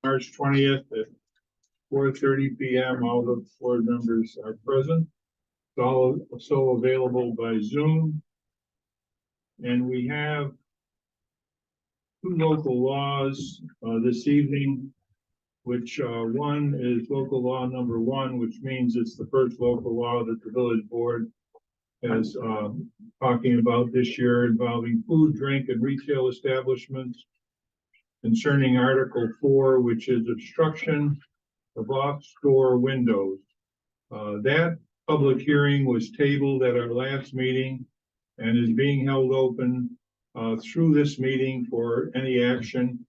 March 20th at 4:30 p.m. All the board members are present. It's also available by Zoom. And we have two local laws this evening, which one is local law number 1, which means it's the first local law that the village board is talking about this year, involving food, drink, and retail establishments, concerning Article 4, which is obstruction of off-store windows. That public hearing was tabled at our last meeting and is being held open through this meeting for any action.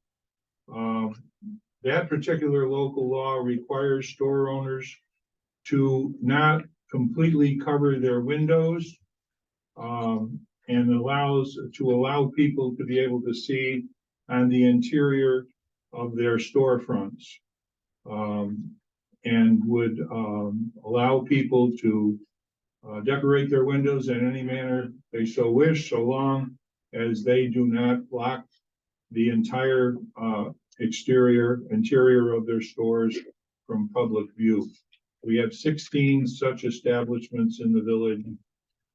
That particular local law requires store owners to not completely cover their windows and allow people to be able to see on the interior of their storefronts, and would allow people to decorate their windows in any manner they so wish, so long as they do not block the entire interior of their stores from public view. We have 16 such establishments in the village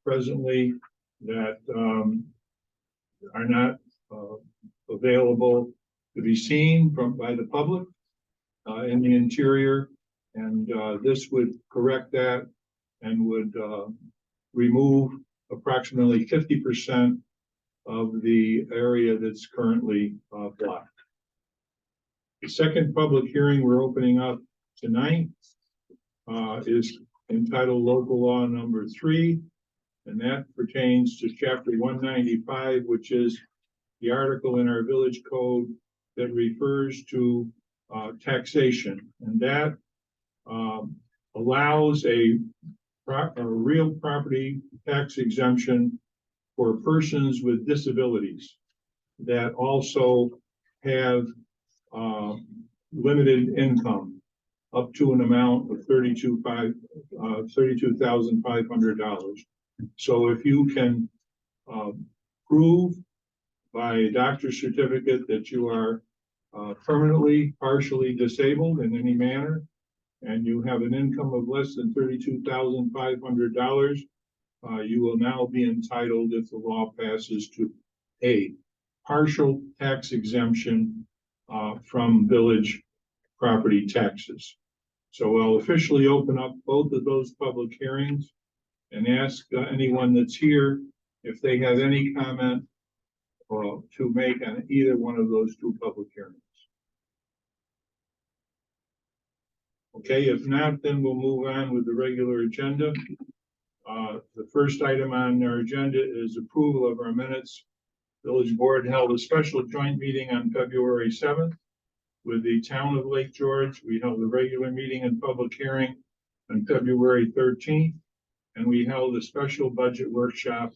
presently that are not available to be seen by the public in the interior, and this would correct that and would remove approximately 50% of the area that's currently blocked. The second public hearing we're opening up tonight is entitled Local Law Number 3, and that pertains to Chapter 195, which is the article in our village code that refers to taxation, and that allows a real property tax exemption for persons with disabilities that also have limited income up to an amount of $32,500. So if you can prove by a doctor's certificate that you are permanently, partially disabled in any manner, and you have an income of less than $32,500, you will now be entitled, if the law passes, to a partial tax exemption from village property taxes. So I'll officially open up both of those public hearings and ask anyone that's here if they have any comment to make on either one of those two public hearings. Okay, if not, then we'll move on with the regular agenda. The first item on our agenda is approval of our minutes. Village Board held a special joint meeting on February 7th with the town of Lake George. We held a regular meeting and public hearing on February 13th, and we held a special budget workshop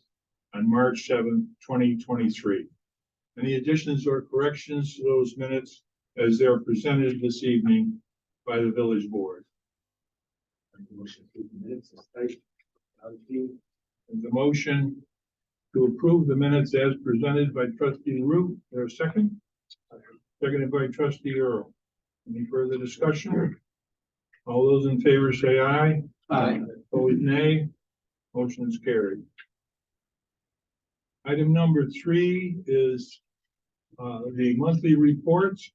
on March 7th, 2023. Any additions or corrections to those minutes as they're presented this evening by the village board? And the motion to approve the minutes as presented by Trustee Root. There a second? Seconded by Trustee Earl. Any further discussion? All those in favor say aye. Aye. Opposed, nay. Motion is carried. Item number 3 is the monthly reports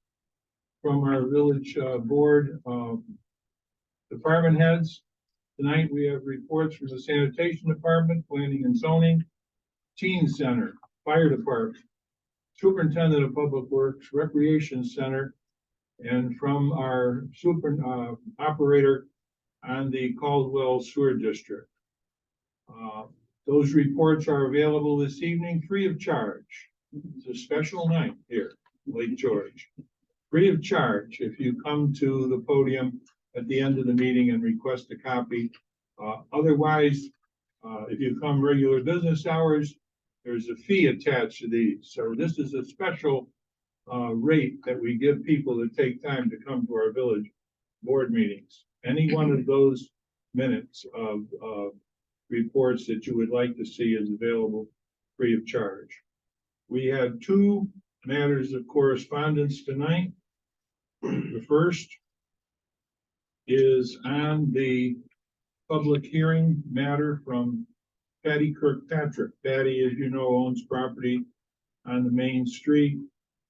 from our village board department heads. Tonight we have reports from the sanitation department, planning and zoning, teen center, fire department, superintendent of public works, recreation center, and from our operator on the Caldwell Sewer District. Those reports are available this evening free of charge. It's a special night here in Lake George. Free of charge if you come to the podium at the end of the meeting and request a copy. Otherwise, if you come regular business hours, there's a fee attached to these. So this is a special rate that we give people that take time to come to our village board meetings. Any one of those minutes of reports that you would like to see is available free of charge. We have 2 matters of correspondence tonight. The first is on the public hearing matter from Patty Kirkpatrick. Patty, as you know, owns property on the main street.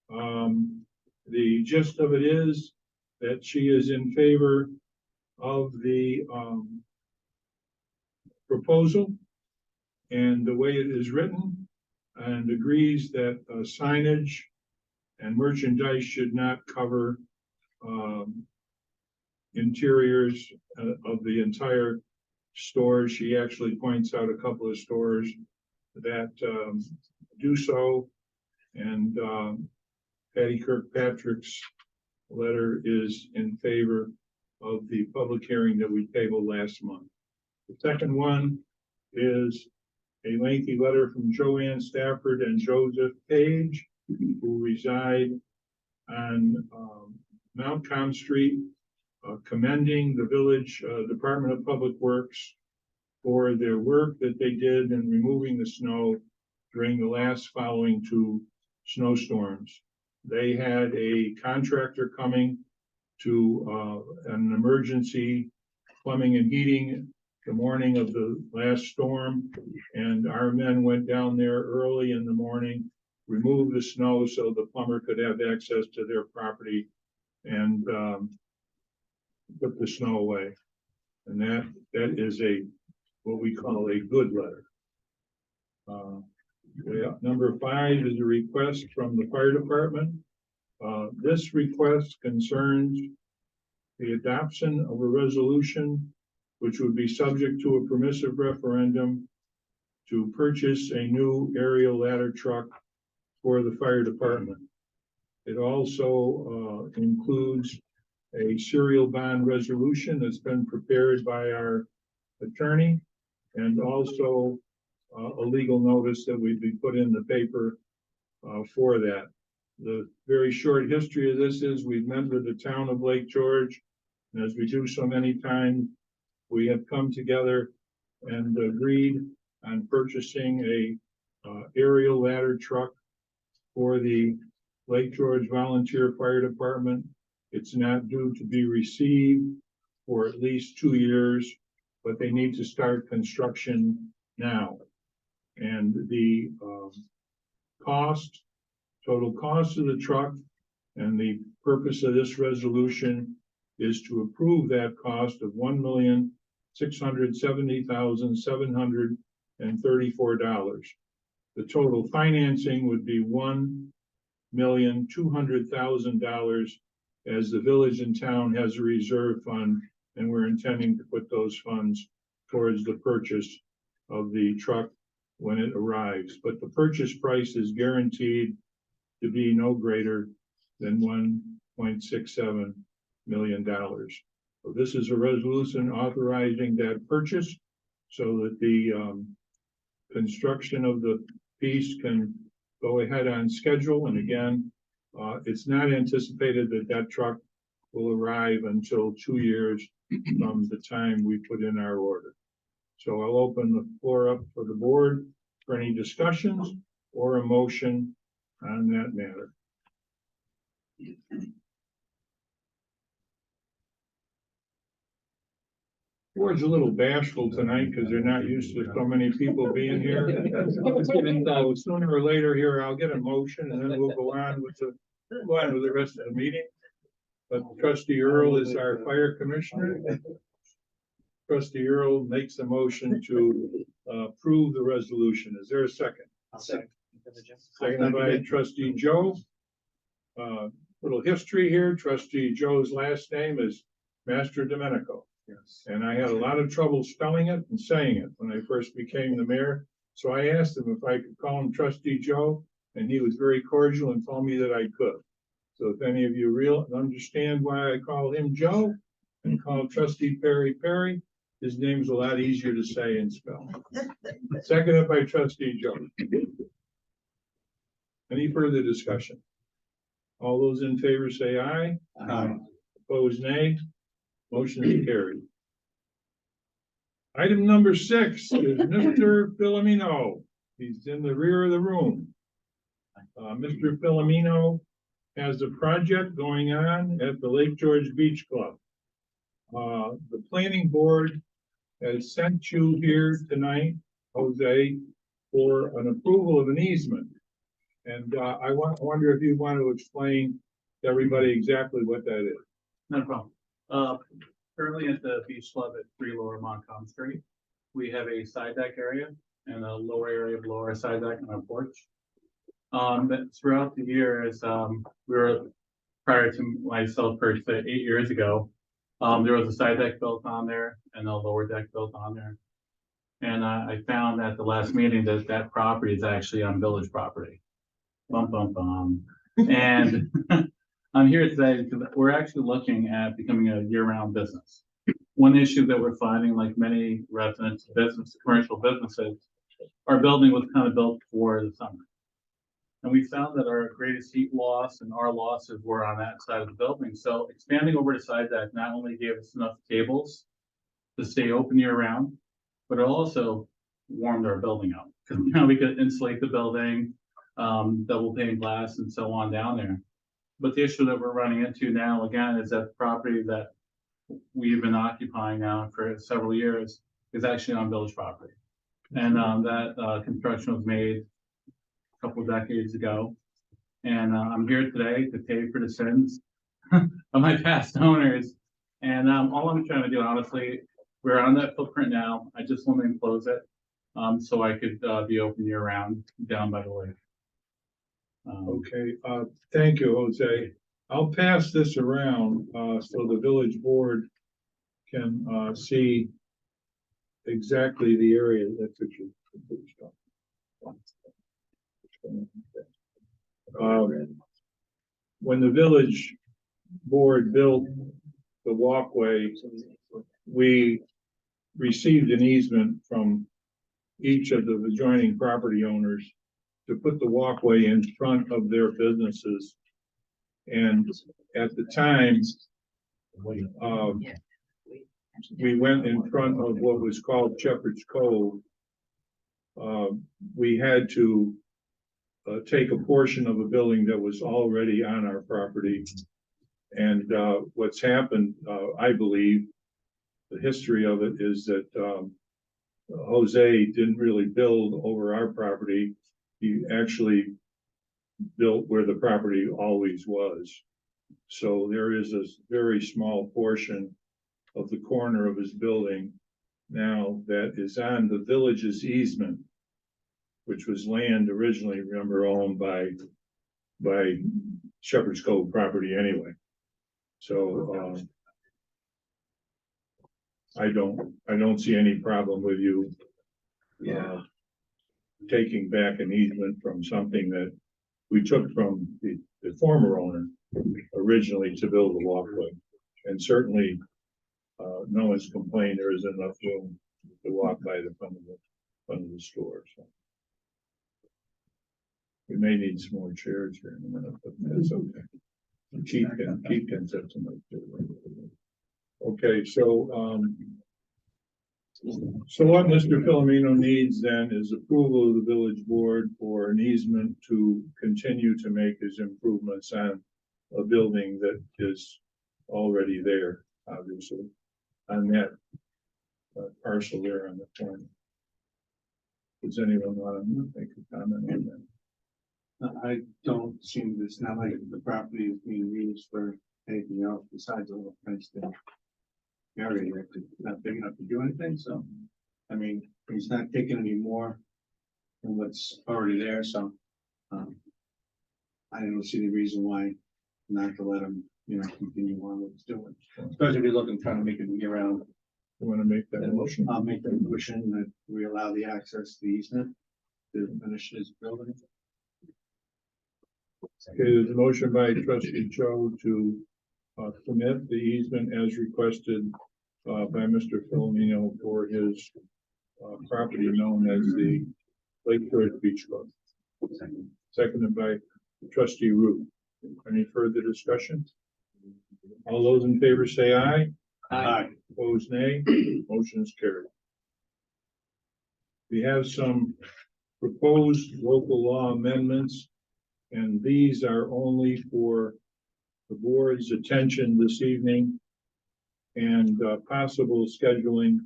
The gist of it is that she is in favor of the proposal and the way it is written, and agrees that signage and merchandise should not cover interiors of the entire store. She actually points out a couple of stores that do so, and Patty Kirkpatrick's letter is in favor of the public hearing that we tabled last month. The second one is a lengthy letter from Joanne Stafford and Joseph Page, who reside on Mount Com Street, commending the village Department of Public Works for their work that they did in removing the snow during the last following two snowstorms. They had a contractor coming to an emergency plumbing and heating the morning of the last storm, and our men went down there early in the morning, removed the snow so the plumber could have access to their property, and put the snow away. And that is what we call a good letter. Number 5 is a request from the fire department. This request concerns the adoption of a resolution which would be subject to a permissive referendum to purchase a new aerial ladder truck for the fire department. It also includes a serial bond resolution that's been prepared by our attorney, and also a legal notice that would be put in the paper for that. The very short history of this is we've met with the town of Lake George, and as we do so many times, we have come together and agreed on purchasing a aerial ladder truck for the Lake George Volunteer Fire Department. It's not due to be received for at least 2 years, but they need to start construction now. And the total cost of the truck, and the purpose of this resolution is to approve that cost of $1,670,734. The total financing would be $1,200,000, as the village and town has a reserve fund, and we're intending to put those funds towards the purchase of the truck when it arrives. But the purchase price is guaranteed to be no greater than $1.67 million. So this is a resolution authorizing that purchase so that the construction of the piece can go ahead on schedule. And again, it's not anticipated that that truck will arrive until 2 years from the time we put in our order. So I'll open the floor up for the board for any discussions or a motion on that matter. Board's a little bashful tonight because they're not used to so many people being here. So sooner or later here, I'll get a motion and then we'll go on with the rest of the meeting. But Trustee Earl is our fire commissioner. Trustee Earl makes the motion to approve the resolution. Is there a second? I'll second. Seconded by Trustee Joe. Little history here. Trustee Joe's last name is Master Domenico. Yes. And I had a lot of trouble spelling it and saying it when I first became the mayor. So I asked him if I could call him Trustee Joe, and he was very cordial and told me that I could. So if any of you understand why I call him Joe and call Trustee Perry Perry, his name's a lot easier to say and spell. Seconded by Trustee Joe. Any further discussion? All those in favor say aye. Aye. Opposed, nay. Motion is carried. Item number 6 is Mr. Filomeno. He's in the rear of the room. Mr. Filomeno has a project going on at the Lake George Beach Club. The planning board has sent you here tonight, Jose, for an approval of an easement. And wonder if you want to explain to everybody exactly what that is. No problem. Currently at the beach club at 3 Lower Montcalm Street, we have a side deck area and a lower area below our side deck and our porch. But throughout the years, we were, prior to myself purchased it 8 years ago, there was a side deck built on there and a lower deck built on there. And I found at the last meeting that that property is actually on village property. Bum, bum, bum. And I'm here today because we're actually looking at becoming a year-round business. One issue that we're finding, like many residents, commercial businesses, our building was kind of built for the summer. And we found that our greatest heat loss and our losses were on that side of the building. So expanding over to side deck not only gave us enough tables to stay open year-round, but it also warmed our building up. Because now we could insulate the building, double pane glass and so on down there. But the issue that we're running into now, again, is that the property that we've been occupying now for several years is actually on village property. And that construction was made a couple of decades ago. And I'm here today to pay for the sins of my past owners. And all I'm trying to do, honestly, we're on that footprint now. I just want to enclose it so I could be open year round down by the lake. Okay, thank you, Jose. I'll pass this around so the village board can see exactly the area that you. When the village board built the walkway, we received an easement from each of the adjoining property owners to put the walkway in front of their businesses. And at the time, we went in front of what was called Shepherd's Cove. We had to take a portion of a building that was already on our property. And what's happened, I believe, the history of it is that Jose didn't really build over our property. He actually built where the property always was. So there is a very small portion of the corner of his building now that is on the village's easement, which was land originally, remember, owned by Shepherd's Cove property anyway. So I don't see any problem with you taking back an easement from something that we took from the former owner originally to build a walkway. And certainly no one's complained there isn't enough room to walk by the front of the store. So we may need some more chairs here in a minute, but that's okay. Keith can set some up too. Okay, so what Mr. Filomeno needs then is approval of the village board for an easement to continue to make his improvements on a building that is already there, obviously, on that parcel there on the corner. Does anyone want to make a comment on that? I don't seem, it's not like the property is being used for anything else besides a little fenced in area. It's not big enough to do anything, so, I mean, he's not taking any more than what's already there, so, I don't see any reason why not to let him, continue on what he's doing. Especially if you're looking, trying to make it year round. You want to make that motion? I'll make that motion that we allow the access to the easement to finish his building. Okay, there's a motion by trustee Joe to permit the easement as requested by Mr. Filomeno for his property known as the Lake George Beach Club. Seconded by trustee Root. Any further discussion? All those in favor say aye. Aye. Opposed, nay. Motion is carried. We have some proposed local law amendments And these are only for the board's attention this evening and possible scheduling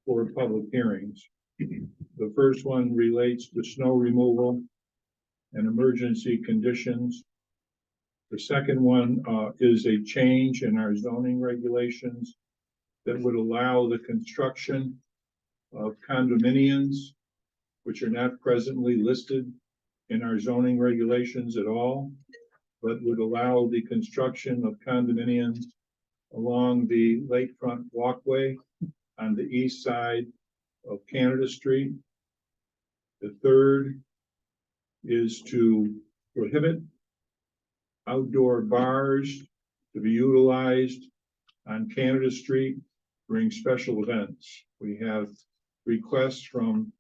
for public hearings. The first one relates to snow removal and emergency conditions. The second one is a change in our zoning regulations that would allow the construction of condominiums, which are not presently listed in our zoning regulations at all, but would allow the construction of condominiums along the lakefront walkway on the east side of Canada Street. The third is to prohibit outdoor bars to be utilized on Canada Street during special events. We have requests from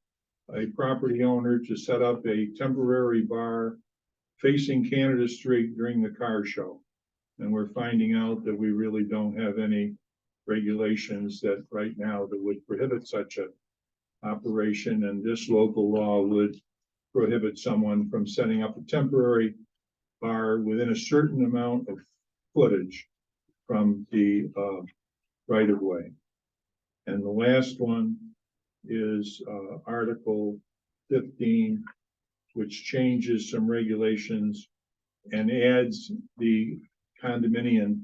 a property owner to set up a temporary bar facing Canada Street during the car show. And we're finding out that we really don't have any regulations that right now that would prohibit such a operation, and this local law would prohibit someone from setting up a temporary bar within a certain amount of footage from the right of way. And the last one is Article 15, which changes some regulations and adds the condominium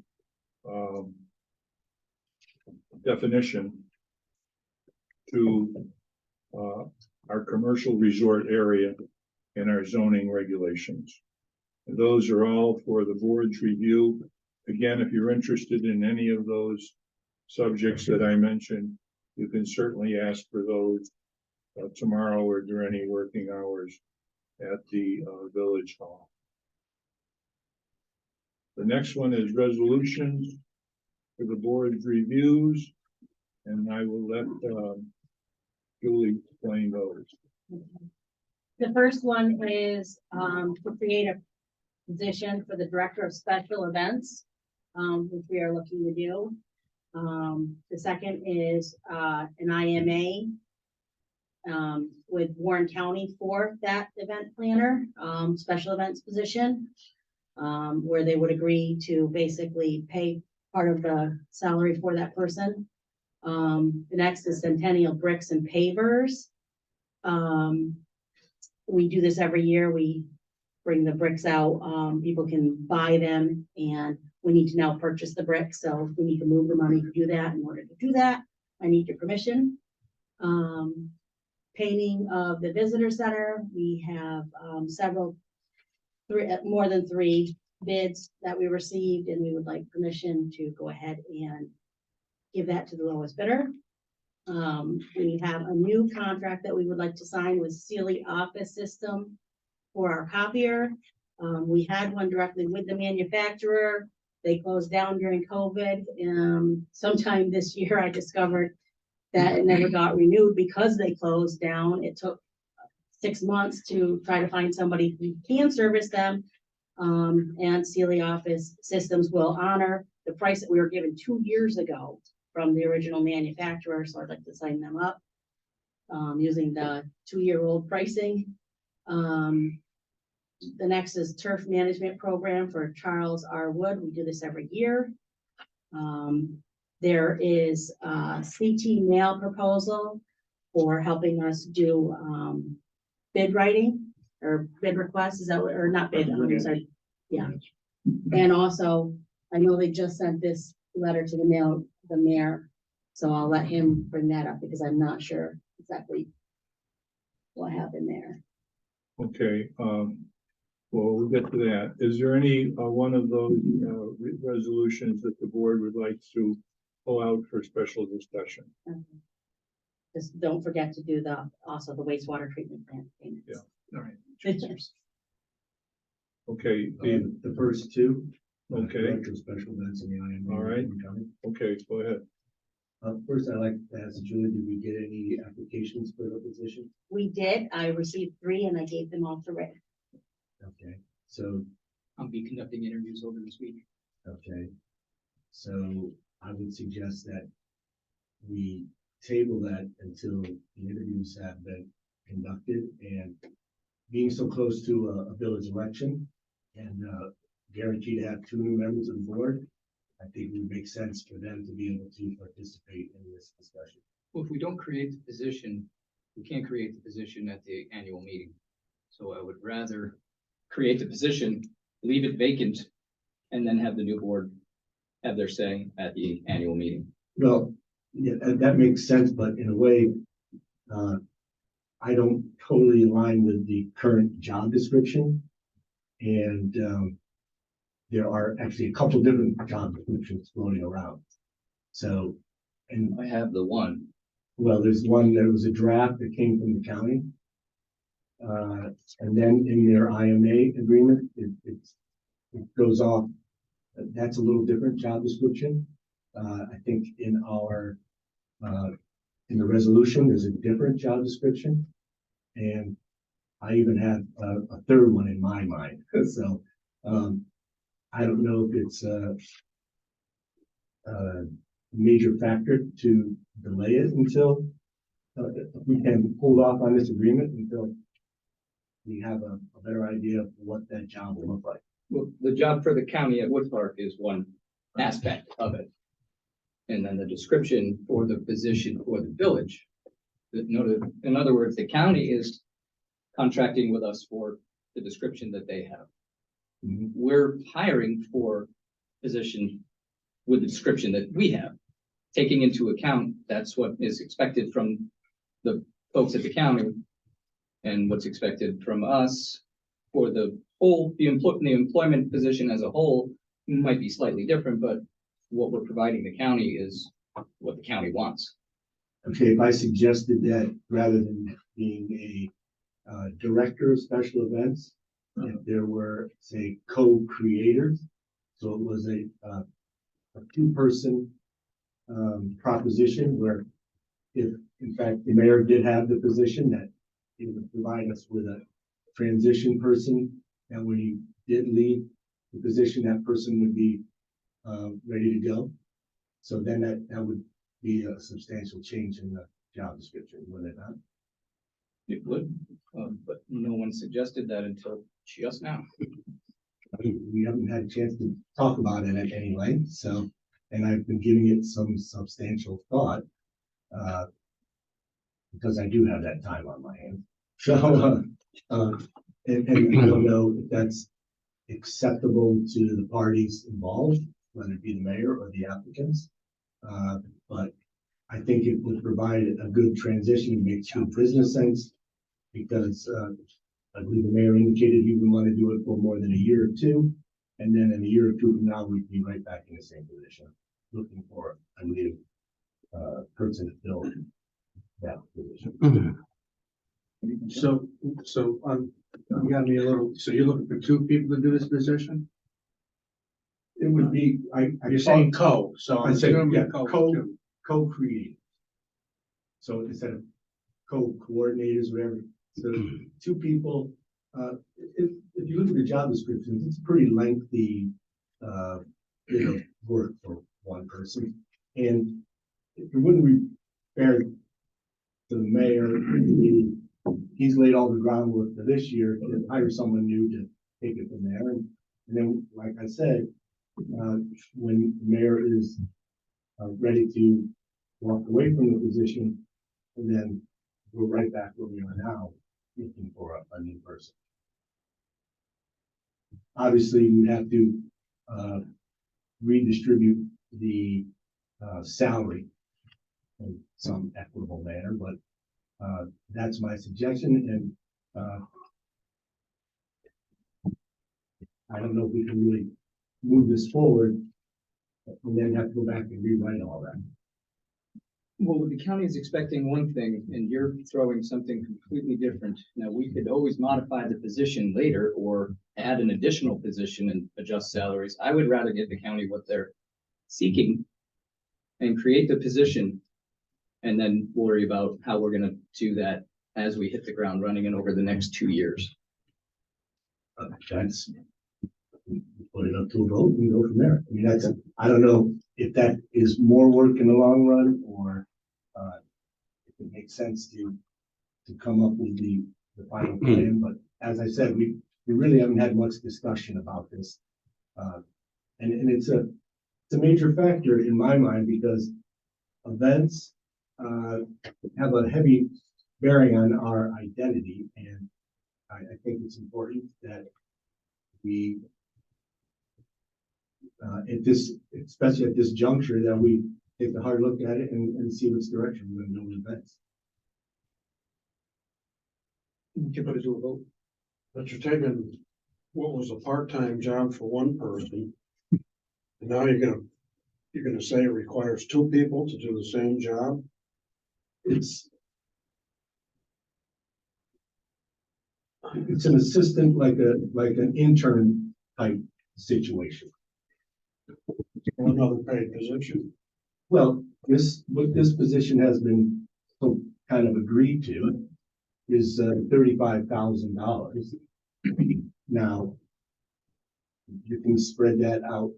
definition to our commercial resort area in our zoning regulations. And those are all for the board's review. Again, if you're interested in any of those subjects that I mentioned, you can certainly ask for those tomorrow or during any working hours at the Village Hall. The next one is resolutions for the board's reviews, and I will let Julie explain those. The first one is to create a position for the Director of Special Events, which we are looking to do. The second is an IMA with Warren County for that event planner, special events position, where they would agree to basically pay part of the salary for that person. The next is Centennial Bricks and Pavers. We do this every year. We bring the bricks out. People can buy them, and we need to now purchase the bricks. So we need to move the money to do that. In order to do that, I need your permission. Painting of the visitor center. We have more than three bids that we received, and we would like permission to go ahead and give that to the lowest bidder. We have a new contract that we would like to sign with Sealy Office System for our copier. We had one directly with the manufacturer. They closed down during COVID. Sometime this year, I discovered that it never got renewed because they closed down. It took 6 months to try to find somebody who can service them. And Sealy Office Systems will honor the price that we were given 2 years ago from the original manufacturer. So I'd like to sign them up using the 2-year-old pricing. The next is turf management program for Charles R. Wood. We do this every year. There is a CT mail proposal for helping us do bid writing or bid requests. Is that what, or not bid? I'm sorry. Yeah. And also, I know they just sent this letter to the mayor, so I'll let him bring that up because I'm not sure exactly what happened there. Okay, well, we'll get to that. Is there any one of those resolutions that the board would like to pull out for special discussion? Okay. Just don't forget to do also the wastewater treatment plant payments. Yeah. All right. Pictures. Okay, The first two. Okay. Director of Special Events in the IMA. All right. County. okay, go ahead. First, I'd like to ask Julie, did we get any applications for the position? We did. I received 3 and I gave them all to Rick. Okay, so, I'll be conducting interviews over this week. okay. So I would suggest that we table that until the interviews have been conducted and being so close to a village election and, guaranteed to have two new members of the board, I think it would make sense for them to be able to participate in this discussion. Well, if we don't create the position, we can't create the position at the annual meeting. So I would rather create the position, leave it vacant, and then have the new board have their say at the annual meeting. Well, yeah, that makes sense, but in a way, I don't totally align with the current job description. And, there are actually a couple different job descriptions floating around. So, and I have the one. well, there's one, there was a draft that came from the county. And then in their IMA agreement, it goes off. That's a little different job description. I think in our, in the resolution, there's a different job description. And I even have a third one in my mind. So, I don't know if it's a major factor to delay it until we can hold off on this agreement until we have a better idea of what that job will look like. Well, the job for the county at Wood Park is one aspect of it. And then the description for the position for the village. In other words, the county is contracting with us for the description that they have. Mhm. We're hiring for position with the description that we have. Taking into account, that's what is expected from the folks at the county and what's expected from us for the whole, the employment position as a whole might be slightly different, but what we're providing the county is what the county wants. Okay, if I suggested that rather than being a director of special events, if there were, say, co-creators, so it was a two-person proposition where if, in fact, the mayor did have the position that he would provide us with a transition person, and when he did leave the position, that person would be ready to go. So then that would be a substantial change in the job description, would it not? It would, but no one suggested that until just now. We haven't had a chance to talk about it at any length, so, and I've been giving it some substantial thought. Because I do have that time on my hands. So, and I don't know if that's acceptable to the parties involved, whether it be the mayor or the applicants. But I think it would provide a good transition, and make good business sense. Because, I believe the mayor indicated he would want to do it for more than a year or two. And then in a year or two from now, we'd be right back in the same position, looking for a new, person to fill that position. So, you got me a little, so you're looking for two people to do this position? It would be, You're saying co, so I I'm said, assuming yeah, co. co-create. So instead of co-coordinators, whatever, so two people, if you look at the job descriptions, it's pretty lengthy, work for one person. And it wouldn't be fair to the mayor, he's laid all the groundwork for this year, to hire someone new to take it from there. And then, like I said, when the mayor is ready to walk away from the position, and then we're right back where we are now, looking for a new person. Obviously, we have to redistribute the salary in some equitable manner, but that's my suggestion, and I don't know if we can really move this forward and then have to go back and rewrite all that. Well, the county is expecting one thing and you're throwing something completely different. Now, we could always modify the position later or add an additional position and adjust salaries. I would rather give the county what they're seeking and create the position and then worry about how we're gonna do that as we hit the ground running and over the next 2 years. That's, put it up to a vote and go from there. I mean, I don't know if that is more work in the long run, or if it makes sense to come up with the final plan, but as I said, we really haven't had much discussion about this. And it's a major factor in my mind because events have a heavy bearing on our identity, and I think it's important that we especially at this juncture, that we take a hard look at it and see which direction we're going to go with events. You put it to a vote. But you're taking what was a part-time job for one person. And now you're gonna say it requires two people to do the same job? It's an assistant, like an intern type situation. Or another paid position? Well, what this position has been so kind of agreed to is $35,000. Now, you can spread that out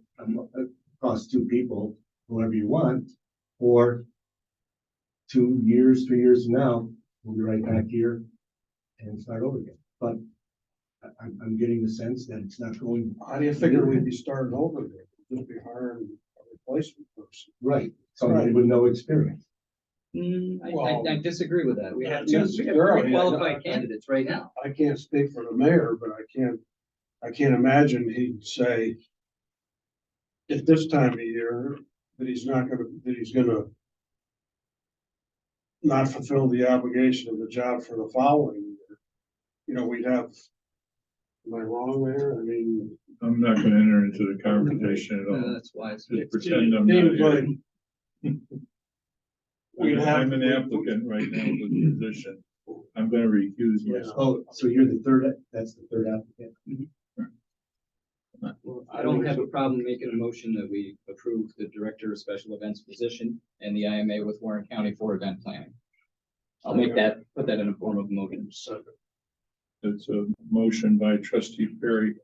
across two people, whoever you want, or 2 years, 3 years from now, we'll be right back here and start over again. But I'm getting the sense that it's not going How do you figure we'd be starting over again? Just be hiring a replacement person? right. Somebody with no experience. I disagree with that. We have Yes, two sure. qualified candidates right now. I can't speak for the mayor, but I can't imagine he'd say at this time of year that he's gonna not fulfill the obligation of the job for the following year. You know, we'd have, am I wrong there? I mean, I'm not gonna enter into the conversation at all. That's why it's. Just pretend I'm not seems here. like we'd have. I'm an applicant right now for the position. I'm gonna recuse myself. Oh, so you're the third, that's the third applicant? I don't have a problem making a motion that we approve the Director of Special Events position and the IMA with Warren County for event planning. I'll make that, put that in a form of motion. It's a motion by trustee Perry,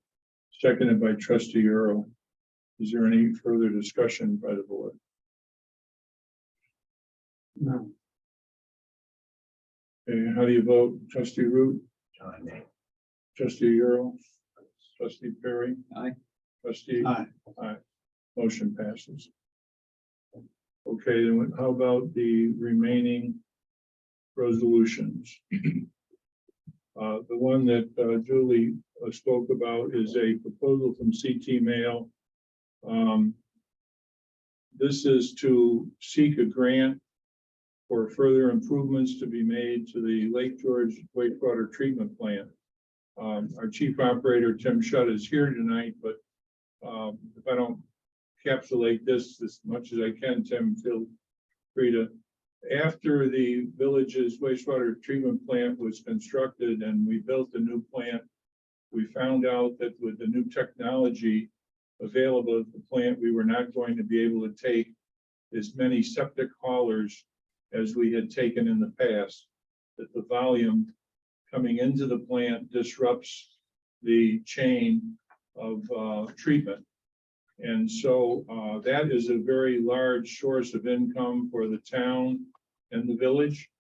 seconded by trustee Earl. Is there any further discussion by the board? No. Okay, how do you vote? Trustee Root? Trustee Earl? Trustee Perry? Aye. Trustee? Aye. Aye. Motion passes. Okay, then how about the remaining resolutions? The one that Julie spoke about is a proposal from CT Mail. This is to seek a grant for further improvements to be made to the Lake George wastewater treatment plant. Our chief operator, Tim Shutt, is here tonight, but if I don't encapsulate this as much as I can, Tim, feel free to. After the village's wastewater treatment plant was constructed and we built the new plant, we found out that with the new technology available at the plant, we were not going to be able to take as many septic haulers as we had taken in the past, that the volume coming into the plant disrupts the chain of treatment. And so that is a very large source of income for the town and the village.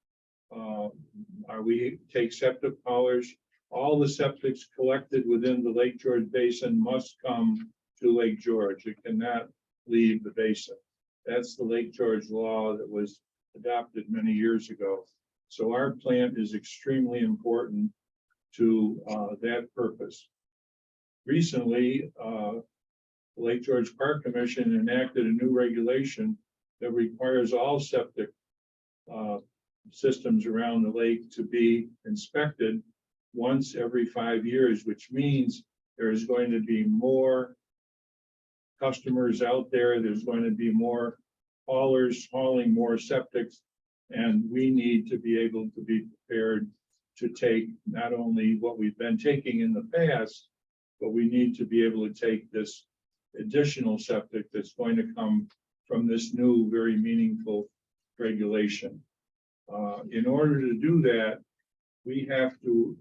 We take septic haulers. All the septics collected within the Lake George Basin must come to Lake George. It cannot leave the basin. That's the Lake George law that was adopted many years ago. So our plant is extremely important to that purpose. Recently, the Lake George Park Commission enacted a new regulation that requires all septic systems around the lake to be inspected once every 5 years, which means there is going to be more customers out there. There's going to be more haulers hauling more septics, and we need to be able to be prepared to take not only what we've been taking in the past, but we need to be able to take this additional septic that's going to come from this new, very meaningful regulation. In order to do that, we have to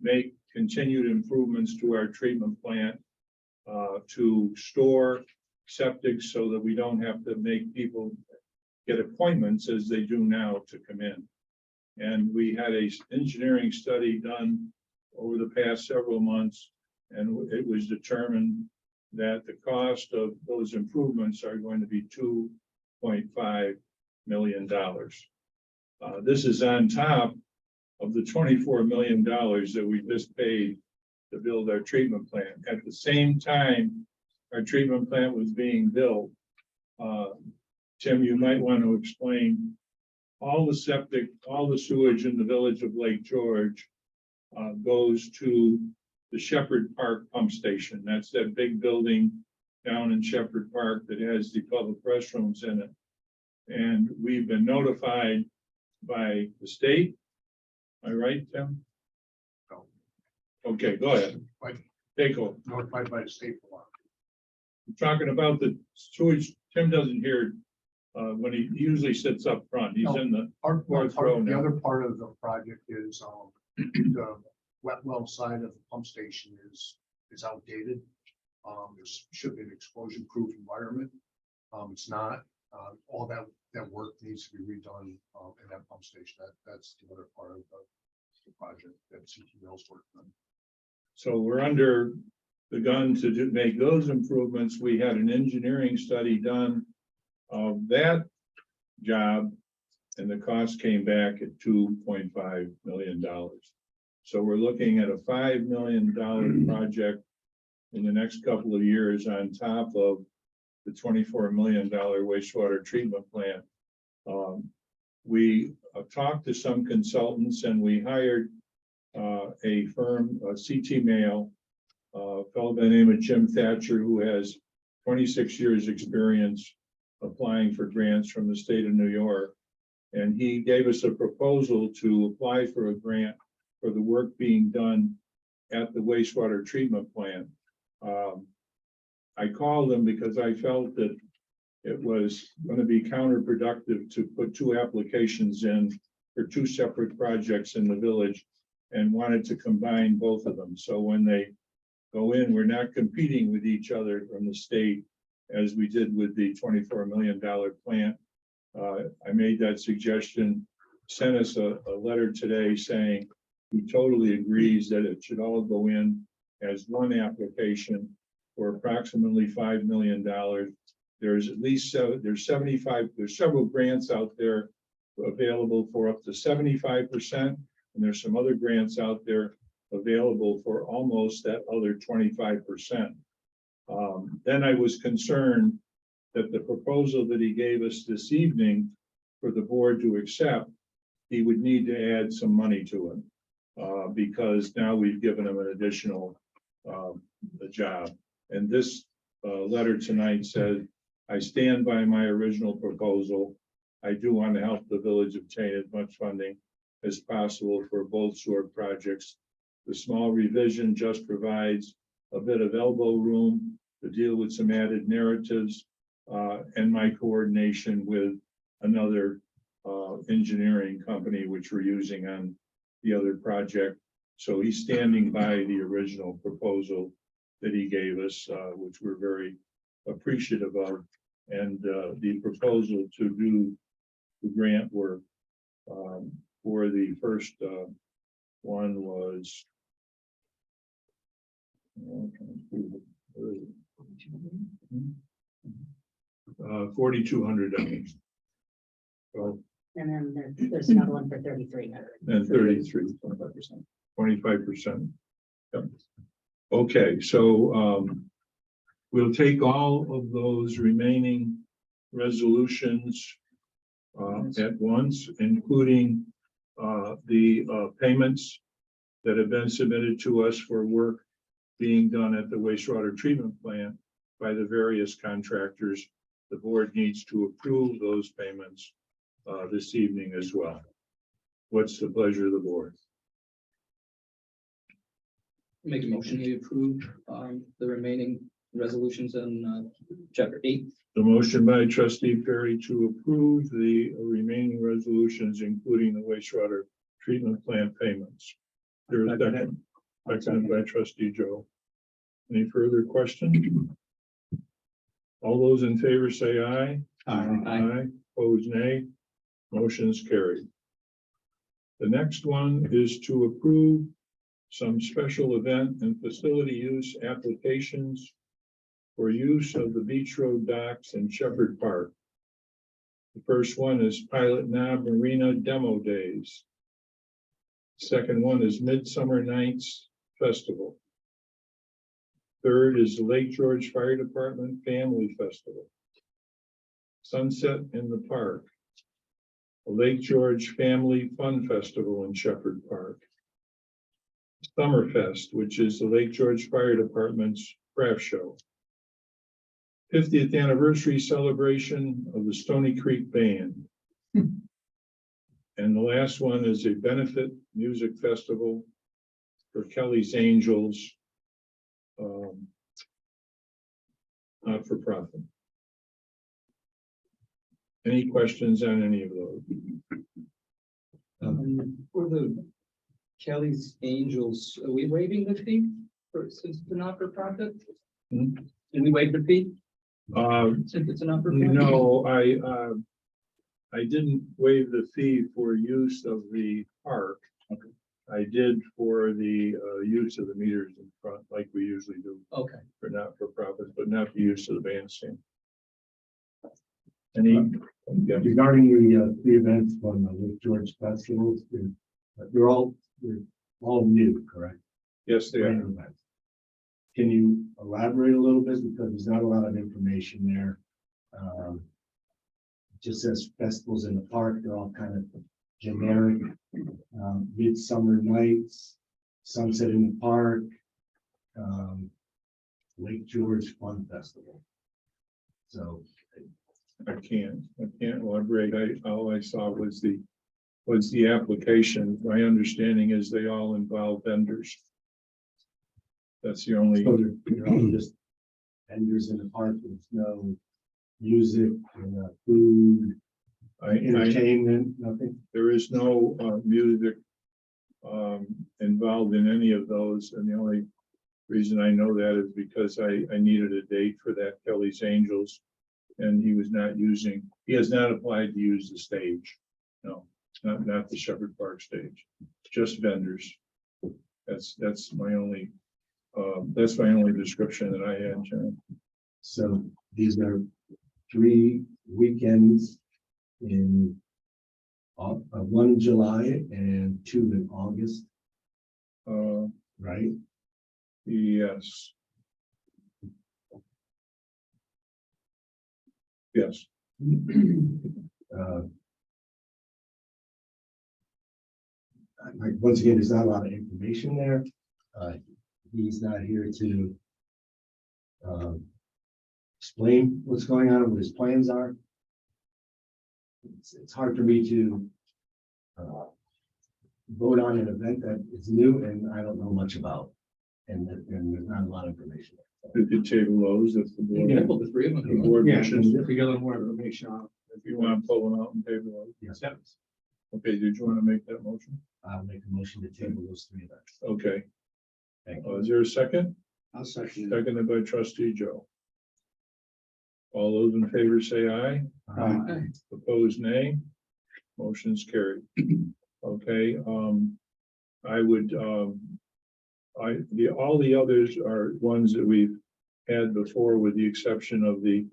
make continued improvements to our treatment plant to store septic so that we don't have to make people get appointments as they do now to come in. And we had a engineering study done over the past several months, and it was determined that the cost of those improvements are going to be $2.5 million. This is on top of the $24 million that we just paid to build our treatment plant. At the same time, our treatment plant was being built. Tim, you might want to explain all the septic, all the sewage in the village of Lake George goes to the Shepherd Park pump station. That's that big building down in Shepherd Park that has the public restrooms in it. And we've been notified by the state. Am I right, Tim? No. Okay, go ahead. Right. Take over. Notified by the state for what? I'm talking about the sewage. Tim doesn't hear when he usually sits up front. He's No. in the Part row of the now. other part of the project is, the wet well side of the pump station is outdated. There should be an explosion-proof environment. It's not, all that work needs to be redone, in that pump station. That's the other part of the project that CT Mills worked on. So we're under the gun to make those improvements. We had an engineering study done of that job, and the cost came back at $2.5 million. So we're looking at a $5 million project in the next couple of years on top of the $24 million wastewater treatment plant. We talked to some consultants, and we hired a firm, CT Mail, a fellow by the name of Jim Thatcher, who has 26 years experience applying for grants from the state of New York. And he gave us a proposal to apply for a grant for the work being done at the wastewater treatment plant. I called him because I felt that it was going to be counterproductive to put two applications in for two separate projects in the village, and wanted to combine both of them. So when they go in, we're not competing with each other from the state as we did with the $24 million plant. I made that suggestion, sent us a letter today saying he totally agrees that it should all go in as one application for approximately $5 million. There's at least there's several grants out there available for up to 75%, and there's some other grants out there available for almost that other 25%. Then I was concerned that the proposal that he gave us this evening for the board to accept, he would need to add some money to it because now we've given him an additional job. And this letter tonight said, I stand by my original proposal. I do want to help the village obtain as much funding as possible for both sewer projects. The small revision just provides a bit of elbow room to deal with some added narratives and my coordination with another engineering company, which we're using on the other project. So he's standing by the original proposal that he gave us, which we're very appreciative of. And the proposal to do the grant work for the first one was $4,200. So, And then there's another one for 3,300. and 33, 25%. Yep. Okay, so we'll take all of those remaining resolutions at once, including the payments that have been submitted to us for work being done at the wastewater treatment plant by the various contractors. The board needs to approve those payments this evening as well. What's the pleasure of the board? Make a motion to approve the remaining resolutions in chapter 8. The motion by trustee Perry to approve the remaining resolutions, including the wastewater treatment plant payments. There's a second. Seconded by trustee Joe. Any further question? All those in favor say aye. Aye. Opposed, nay. Motion is carried. The next one is to approve some special event and facility use applications for use of the Beach Road docks in Shepherd Park. The first one is Pilot Knob Marina Demo Days. Second one is Midsummer Nights Festival. Third is the Lake George Fire Department Family Festival. Sunset in the Park. The Lake George Family Fun Festival in Shepherd Park. Summerfest, which is the Lake George Fire Department's craft show. 50th anniversary celebration of the Stony Creek Band. And the last one is a benefit music festival for Kelly's Angels. Not for profit. Any questions on any of those? For the Kelly's Angels, are we waiving the fee for, since it's a not-for-profit? Hmm? Did we waive the fee since it's a not-for-profit? No, I didn't waive the fee for use of the park. Okay. I did for the use of the meters in front, like we usually do Okay. for not-for-profit, but not the use of the bandstand. Any? Yeah. Regarding the three events from the Lake George Festivals, they're all new, correct? Yes, they Brand are. new events. Can you elaborate a little bit, because there's not a lot of information there. It just says festivals in the park, they're all kind of generic. Midsummer Nights, Sunset in the Park, Lake George Fun Festival. So I can't elaborate. All I saw was the application. My understanding is they all involve vendors. That's the only, they're all just vendors in the park, there's no music, food, entertainment, nothing. there is no music involved in any of those, and the only reason I know that is because I needed a date for that Kelly's Angels, and he has not applied to use the stage. No, not the Shepherd Park stage, just vendors. That's my only description that I had, John. So these are 3 weekends in one in July and 2 in August, right? Yes. Yes. Once again, there's not a lot of information there. He's not here to explain what's going on, what his plans are. It's hard for me to vote on an event that is new and I don't know much about, and there's not a lot of information. We could table those if the board. Yeah, well, the three of the them. board Yeah, wishes. if we get a little more information on, If you want to pull them out and table those. Yes, Okay, did you want to make that motion? I'll make a motion to table those 3 events. Okay, Thank you. is there a second? I'll second it. Seconded by trustee Joe. All those in favor say aye. Opposed, nay. Motion's carried. Okay, I would, all the others are ones that we've had before, with the exception of the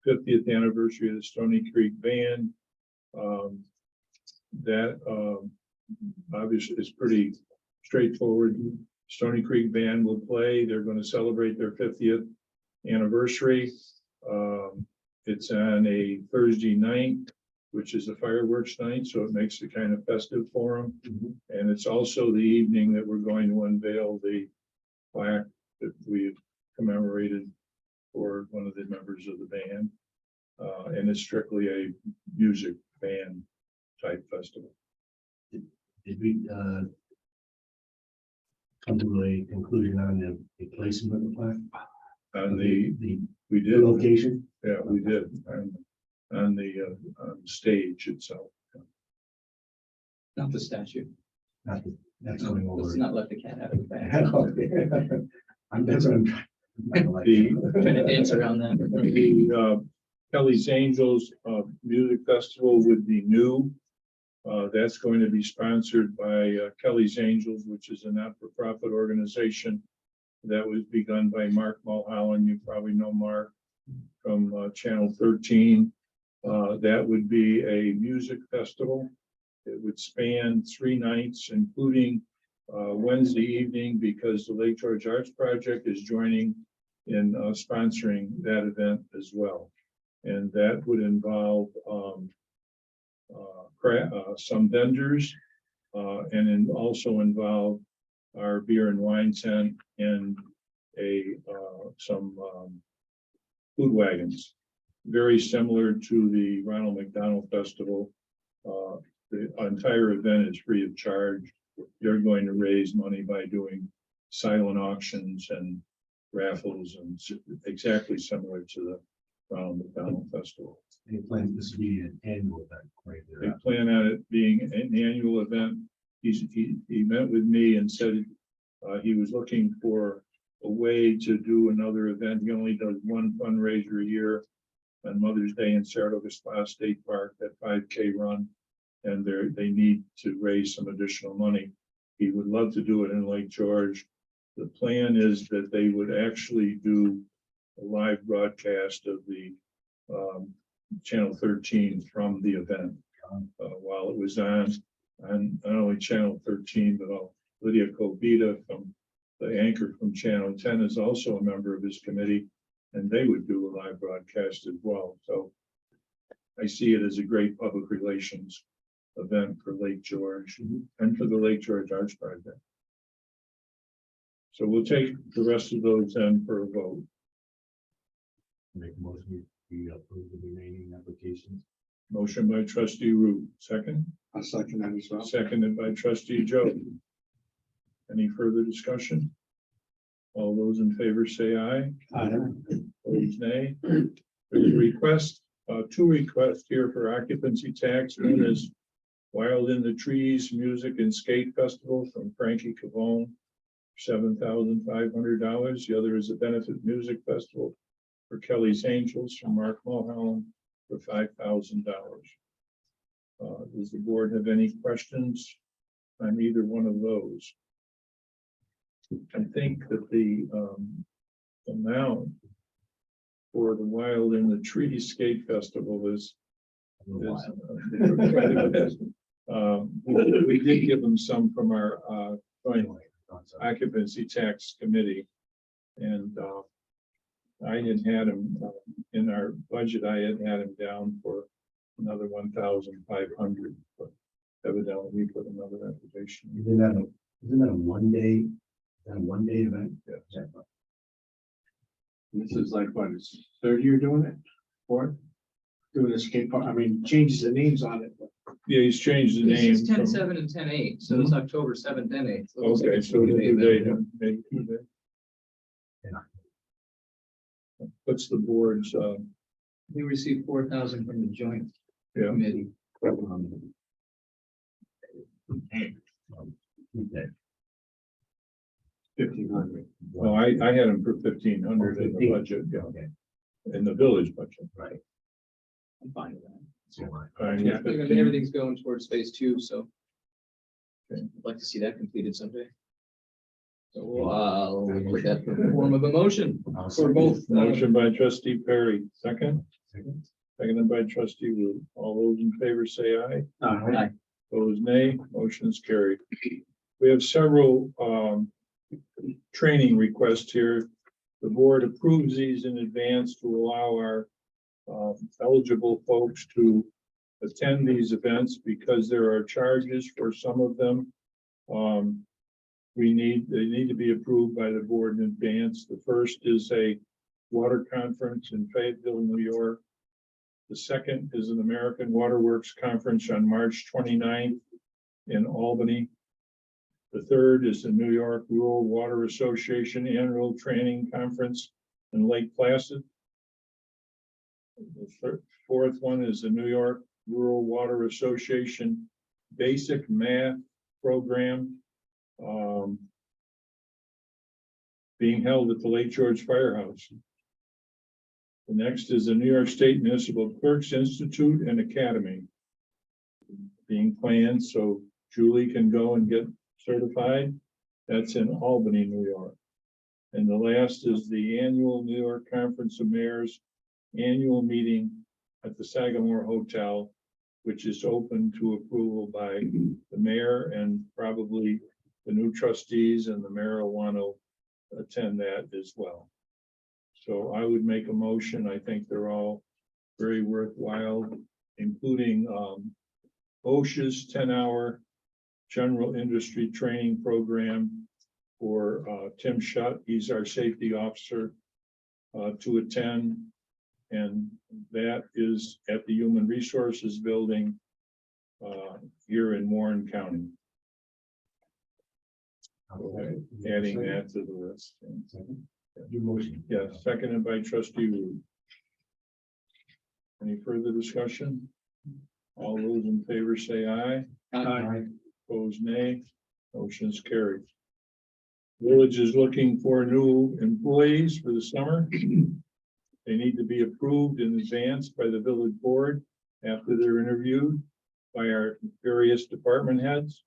50th anniversary of the Stony Creek Band. That obviously is pretty straightforward. Stony Creek Band will play. They're going to celebrate their 50th anniversary. It's on a Thursday night, which is a fireworks night, so it makes it kind of festive for them. And it's also the evening that we're going to unveil the plaque that we've commemorated for one of the members of the band. And it's strictly a music band type festival. Did we come to a conclusion on the placement of the plaque? On The we did, location? yeah, we did, on the stage itself. Not the statue. Not that's going over. Let's not let the cat out of the bag. That's what I'm trying. Trying to dance around that. The Kelly's Angels Music Festival would be new. That's going to be sponsored by Kelly's Angels, which is a not-for-profit organization that was begun by Mark Mulholland. You probably know Mark from Channel 13. That would be a music festival. It would span 3 nights, including Wednesday evening, because the Lake George Arts Project is joining in sponsoring that event as well. And that would involve some vendors and then also involve our beer and wine tent and some food wagons, very similar to the Ronald McDonald Festival. The entire event is free of charge. They're going to raise money by doing silent auctions and raffles, and exactly similar to the Ronald McDonald Festival. They plan this to be an annual event, right? They plan on it being an annual event. He met with me and said he was looking for a way to do another event. He only does one fundraiser a year on Mother's Day in Saratoga State Park, that 5K run. And they need to raise some additional money. He would love to do it in Lake George. The plan is that they would actually do a live broadcast of the Channel 13 from the event while it was on not only Channel 13, but Lydia Kobita, from the anchor from Channel 10, is also a member of his committee, and they would do a live broadcast as well. So I see it as a great public relations event for Lake George and for the Lake George Arts Project. So we'll take the rest of those then for a vote. Make a motion, we approve the remaining applications. Motion by trustee Root, second, I'll second that as well. seconded by trustee Joe. Any further discussion? All those in favor say aye. Opposed, nay. There's a request, 2 requests here for occupancy tax. One is Wild in the Trees Music and Skate Festival from Frankie Cavone, $7,500. The other is a Benefit Music Festival for Kelly's Angels from Mark Mulholland for $5,000. Does the board have any questions on either one of those? I think that the amount for the Wild in the Trees Skate Festival is we did give them some from our joint occupancy tax committee, and I had him in our budget. I had him down for another 1,500, but evidently we put another application. Isn't that a 1 day? Is that a 1 day event? Yeah. This is like, what, it's 3rd year doing it? 4th? Doing the skate park, I mean, changes the names on it. But Yeah, he's changed the name. This is from- 10/7 and 10/8, so it's October 7th and 8th. So it looks like Okay, it's so a the day new date, event. maybe 2 days. What's the board's, We received 4,000 from the joint yeah, committee. Okay. 1,500. well, I had him for 1,500 in the budget, yeah, Okay. in the village budget. Right. I'm fine with that. Fine, Yeah, with I mean, 15. everything's going towards phase 2, so. Okay. I'd like to see that completed someday. So I'll put that in the form of a motion for both. Motion by trustee Perry, second, Second. seconded by trustee Root. All those in favor say aye. Aye. Opposed, nay. Motion is carried. We have several training requests here. The board approves these in advance to allow our eligible folks to attend these events because there are charges for some of them. They need to be approved by the board in advance. The first is a water conference in Fayetteville, New York. The second is an American Waterworks Conference on March 29th in Albany. The third is the New York Rural Water Association Annual Training Conference in Lake Placid. The fourth one is the New York Rural Water Association Basic Math Program being held at the Lake George Firehouse. The next is the New York State Municipal Clerks Institute and Academy. being planned, so Julie can go and get certified. That's in Albany, New York. And the last is the annual New York Conference of Mayors annual meeting at the Sagamore Hotel, which is open to approval by the mayor, and probably the new trustees and the mayor will want to attend that as well. So I would make a motion. I think they're all very worthwhile, including OSHA's 10-hour general industry training program for Tim Shutt. He's our safety officer to attend. And that is at the Human Resources Building here in Warren County. Adding that to the list. Your motion. Yeah, seconded by trustee Root. Any further discussion? All those in favor say aye. Opposed, nay. Motion's carried. Village is looking for new employees for the summer. They need to be approved in advance by the village board after they're interviewed by our various department heads.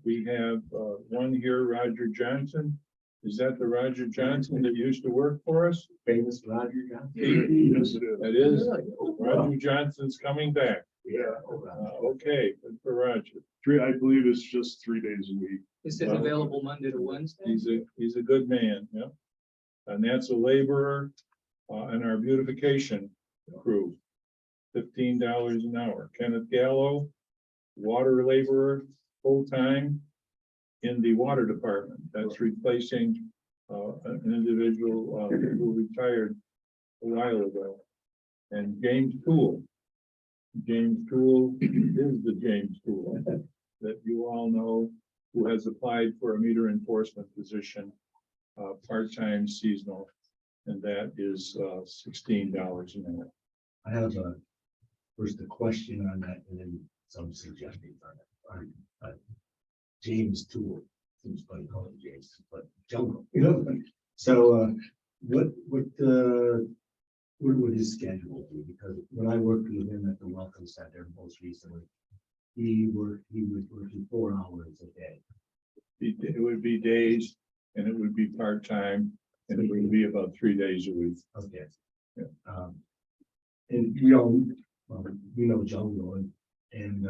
We have one here, Roger Johnson. Is that the Roger Johnson that used to work for us? Famous Roger Johnson. That is, Roger Johnson's coming back. Yeah. Okay, good for Roger. I believe it's just 3 days a week. Is it available Monday to Wednesday? He's a good man, yeah. And that's a laborer in our beautification crew. $15 an hour. Kenneth Gallo, water laborer, full-time in the water department. That's replacing an individual who retired a while ago. And James Toole. James Toole is the James Toole that you all know, who has applied for a meter enforcement position, part-time seasonal, and that is $16 an hour. I have first a question on that and then some suggestions on it. James Toole, seems funny calling him James, but Jungle, you know? So what would his schedule be? Because when I worked with him at the Welcome Center most recently, he was working 4 hours a day. It would be days, and it would be part-time, and it would be about 3 days a week. Okay. Yeah. And we all, well, we know Jungle and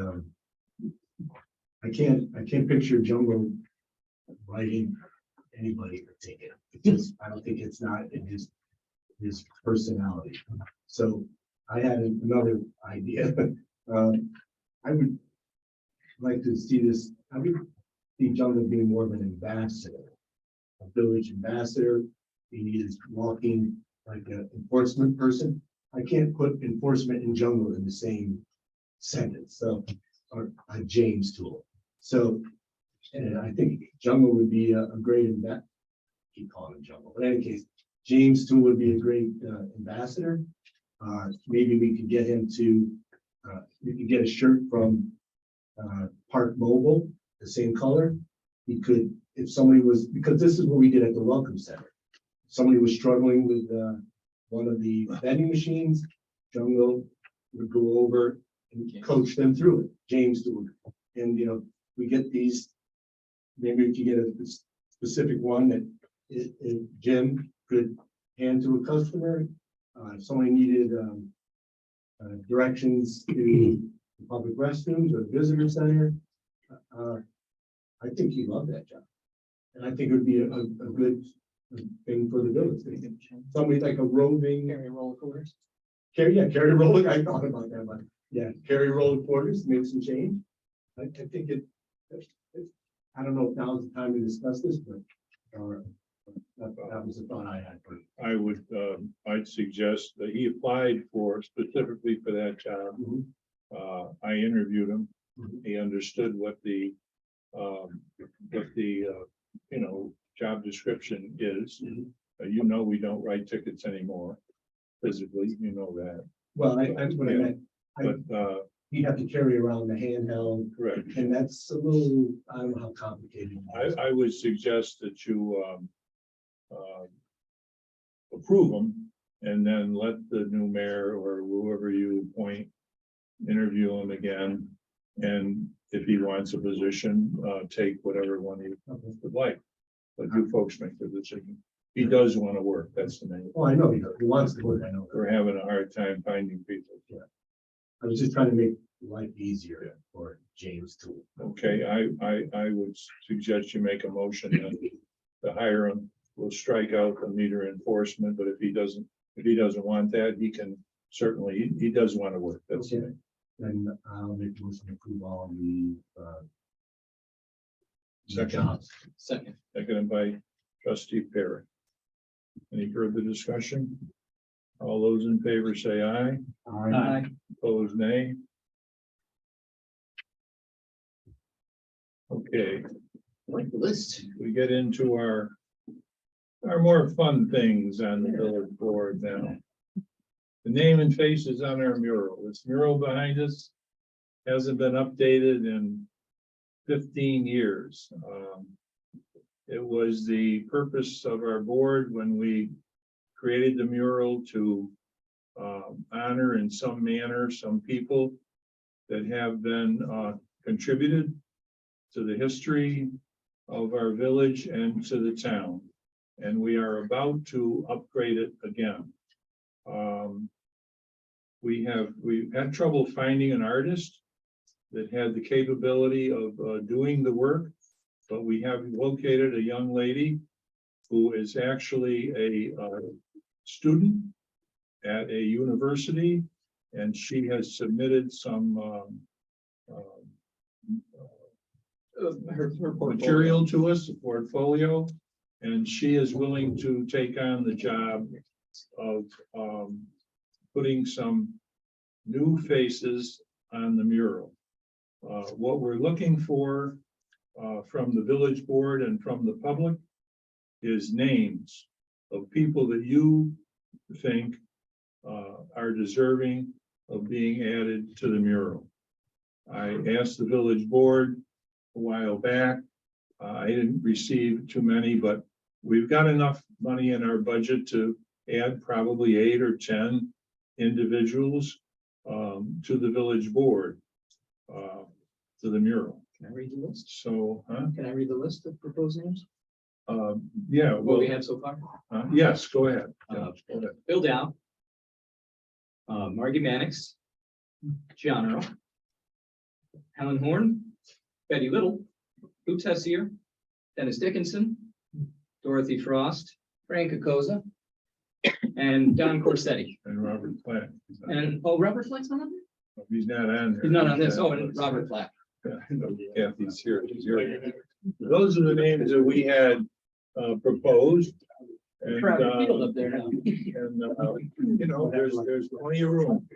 I can't picture Jungle writing anybody a ticket. I don't think it's not in his personality. So I had another idea. I would like to see this. I would see Jungle being more of an ambassador, a village ambassador. He is walking like an enforcement person. I can't put enforcement and Jungle in the same sentence. So, or a James Toole. So, and I think Jungle would be a great keep calling him Jungle, but in any case, James Toole would be a great ambassador. Maybe we could get him to, we could get a shirt from Park Mobile, the same color. He could, if somebody was, because this is what we did at the Welcome Center. If somebody was struggling with one of the vending machines, Jungle would go over and coach them through it. James Toole. And, you know, we get these, maybe if you get a specific one that Jim could hand to a customer. If somebody needed directions to the public restrooms or the visitor center, I think he'd love that job. And I think it would be a good thing for the village. Somebody like a roving. Carry roller coolers. Carry roller, I thought about that, but yeah, carry roller quarters, make some change. I think I don't know if now's the time to discuss this, but that was the thought I had. I would, I'd suggest that he applied specifically for that job. I interviewed him. He understood what the job description is. You know, we don't write tickets anymore physically, you know that. Well, that's what I meant. But He'd have to carry around the handheld, correct. and that's a little, I don't know how complicated. it is. I would suggest that you approve them and then let the new mayor or whoever you appoint interview him again. And if he wants a position, take whatever one he would like. But you folks make the decision. He does want to work, that's the main. Oh, I know, he wants to work, I know. We're having a hard time finding people. I was just trying to make life easier for James too. Okay, I would suggest you make a motion to hire him. We'll strike out the meter enforcement, but if he doesn't want that, he can certainly, he does want to work, that's Okay. it. Then I'll make a motion to approve all the, Second. jobs. Second. Seconded by trustee Perry. Any further discussion? All those in favor say aye, Aye. opposed nay. Okay, Like the list. we get into our more fun things on the village board now. The name and faces on our mural. This mural behind us hasn't been updated in 15 years. It was the purpose of our board when we created the mural to honor in some manner some people that have been contributed to the history of our village and to the town. And we are about to upgrade it again. We've had trouble finding an artist that had the capability of doing the work, but we have located a young lady who is actually a student at a university, and she has submitted some Her material to us, a portfolio, and she is willing to take on the job of putting some new faces on the mural. What we're looking for from the village board and from the public is names of people that you think are deserving of being added to the mural. I asked the village board a while back. I didn't receive too many, but we've got enough money in our budget to add probably 8 or 10 individuals to the village board, to the mural. Can I read the list? So, Can I read the list of proposed names? yeah, What well, we have so far? yes, go ahead. Uh, Go ahead. Bill Dow. Margie Mannix. John Earl. Helen Horn. Betty Little. Lou Tessier. Dennis Dickinson. Dorothy Frost. Frank Koza. And Don Corsetti. And Robert Platt. And, oh, Robert Flack's not on there? He's not on there. He's not on this. Oh, and Robert Flack. Kathy's here. She's here. Those are the names that we had proposed. And, Crowded field up there now. and you know, there's plenty of room.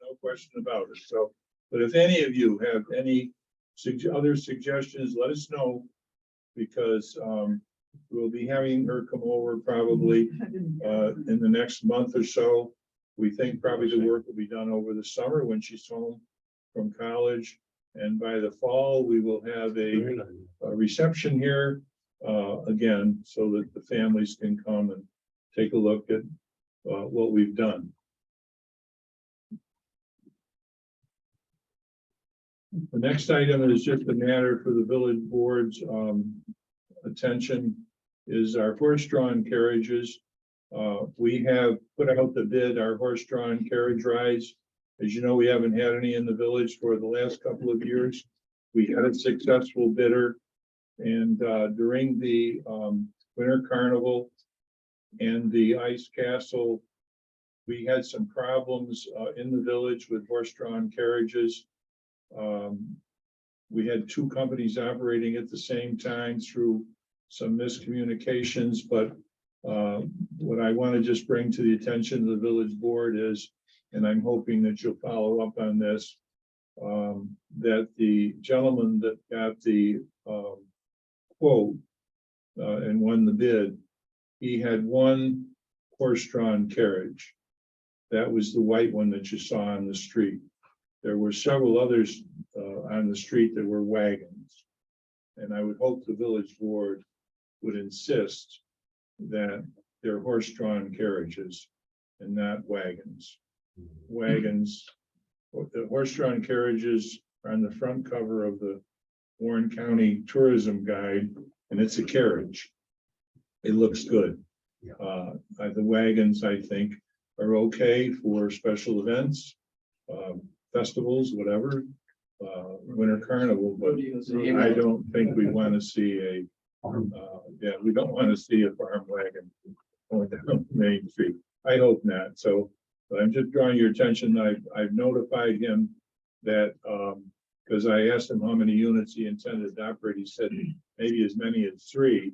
No question about it. So, but if any of you have any other suggestions, let us know. Because we'll be having her come over probably in the next month or so. We think probably the work will be done over the summer when she's home from college. And by the fall, we will have a reception here again, so that the families can come and take a look at what we've done. The next item is just a matter for the village board's attention, is our horse-drawn carriages. We have put out the bid, our horse-drawn carriage rides. As you know, we haven't had any in the village for the last couple of years. We had a successful bidder, and during the Winter Carnival and the Ice Castle, we had some problems in the village with horse-drawn carriages. We had 2 companies operating at the same time through some miscommunications, but what I want to just bring to the attention of the village board is, and I'm hoping that you'll follow up on this, that the gentleman that got the quote and won the bid, he had 1 horse-drawn carriage. That was the white one that you saw on the street. There were several others on the street that were wagons. And I would hope the village board would insist that they're horse-drawn carriages and not wagons. Wagons the horse-drawn carriages are on the front cover of the Warren County Tourism Guide, and it's a carriage. It looks good. Yeah. The wagons, I think, are okay for special events, festivals, whatever, winter carnival, but I don't think we want to see we don't want to see a farm wagon going down Main Street. I hope not. So I'm just drawing your attention. I've notified him that, because I asked him how many units he intended to operate. He said maybe as many as 3.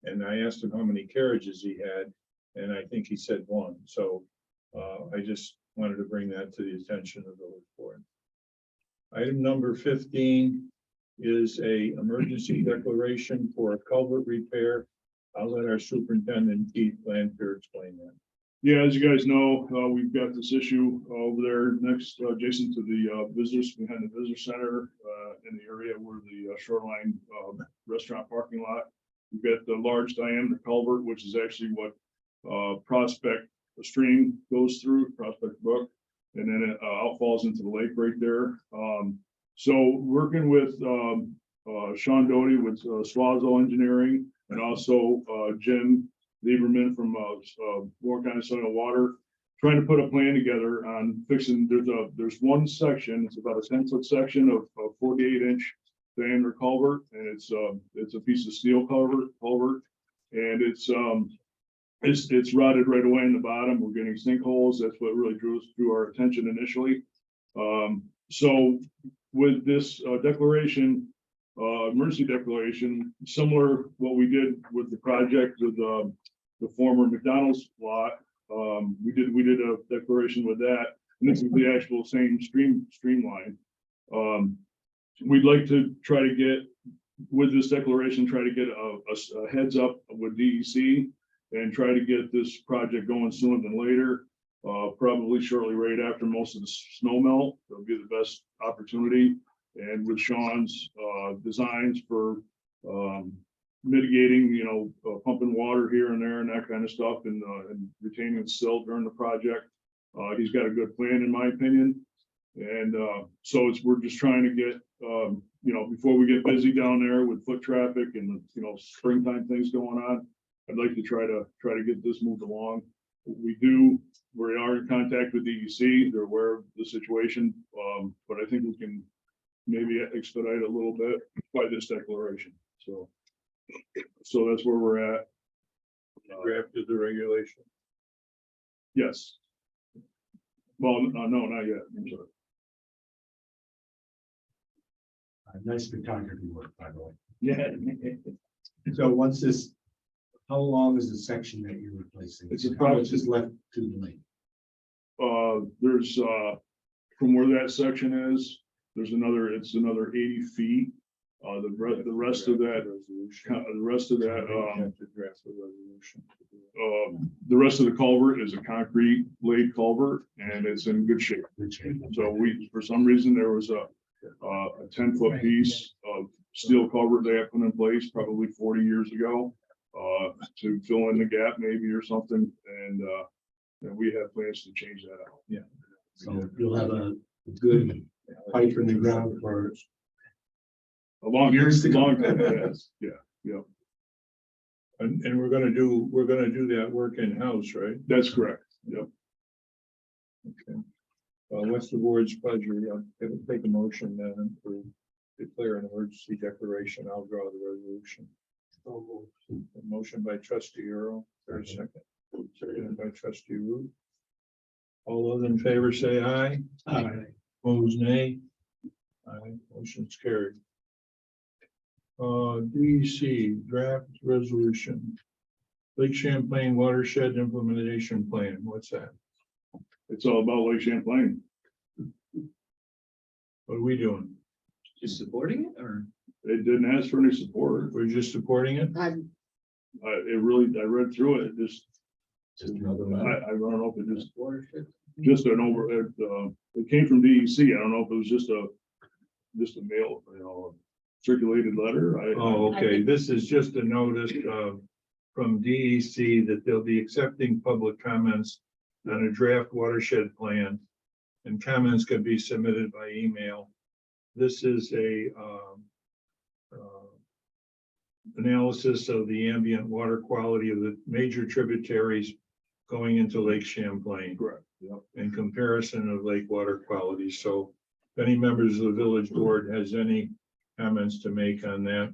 And I asked him how many carriages he had, and I think he said 1. So I just wanted to bring that to the attention of the board. Item number 15 is a emergency declaration for a culvert repair. I'll let our superintendent Keith Lanfear explain that. Yeah, as you guys know, we've got this issue over there next, adjacent to the visitors, behind the visitor center, in the area where the Shoreline restaurant parking lot. We've got the large diameter culvert, which is actually what Prospect stream goes through, Prospect Brook, and then it outfalls into the lake right there. So working with Sean Doty with Swazo Engineering, and also Jim Lieberman from Warren County Soil and Water, trying to put a plan together on fixing. There's one section. It's about a 10-foot section of 48-inch diameter culvert, and it's a piece of steel culvert, and it's rotted right away in the bottom. We're getting sinkholes. That's what really drew our attention initially. So with this declaration, emergency declaration, similar what we did with the project with the former McDonald's lot, we did a declaration with that, and this is the actual same streamline. We'd like to try to get, with this declaration, try to get a heads up with DEC and try to get this project going sooner than later. Probably shortly right after most of the snow melt. That'll be the best opportunity. And with Sean's designs for mitigating, pumping water here and there and that kind of stuff, and retaining silt during the project. He's got a good plan, in my opinion. And so we're just trying to get, before we get busy down there with foot traffic and, springtime things going on, I'd like to try to get this moved along. We are in contact with DEC. They're aware of the situation, but I think we can maybe expedite a little bit by this declaration. So that's where we're at. Drafted the regulation. Yes. Well, no, not yet. I'm sorry. Nice photography work, by the way. Yeah. So once this, how long is the section that you're replacing? It's How much is left to the lake? There's from where that section is, it's another 80 feet. The rest of that, the rest of the culvert is a concrete laid culvert, and it's in good shape. So for some reason, there was a 10-foot piece of steel culvert they had put in place probably 40 years ago to fill in the gap maybe or something, and we have plans to change that out. Yeah. So you'll have a good pipe in the ground for A long years to come. Yes. Yeah, And we're gonna do that work in-house, right? that's correct. Yep. Okay. What's the board's pleasure? It'll take a motion then to declare an emergency declaration. I'll draw the resolution. A motion by trustee Earl, third second. Seconded by trustee Root. All those in favor say aye. Aye. Opposed, nay. Aye, motion's carried. DEC draft resolution. Lake Champlain Watershed Implementation Plan. What's that? It's all about Lake Champlain. What are we doing? Just supporting it, or? It didn't ask for any support. We're just supporting it? I read through it. Just another I letter. don't know if it just an over, it came from DEC. I don't know if it was just a mail, circulated letter. Oh, okay. This is just a notice from DEC that they'll be accepting public comments on a draft watershed plan and comments can be submitted by email. This is a analysis of the ambient water quality of the major tributaries going into Lake Champlain. Correct. Yep. In comparison of lake water quality. So if any members of the village board has any comments to make on that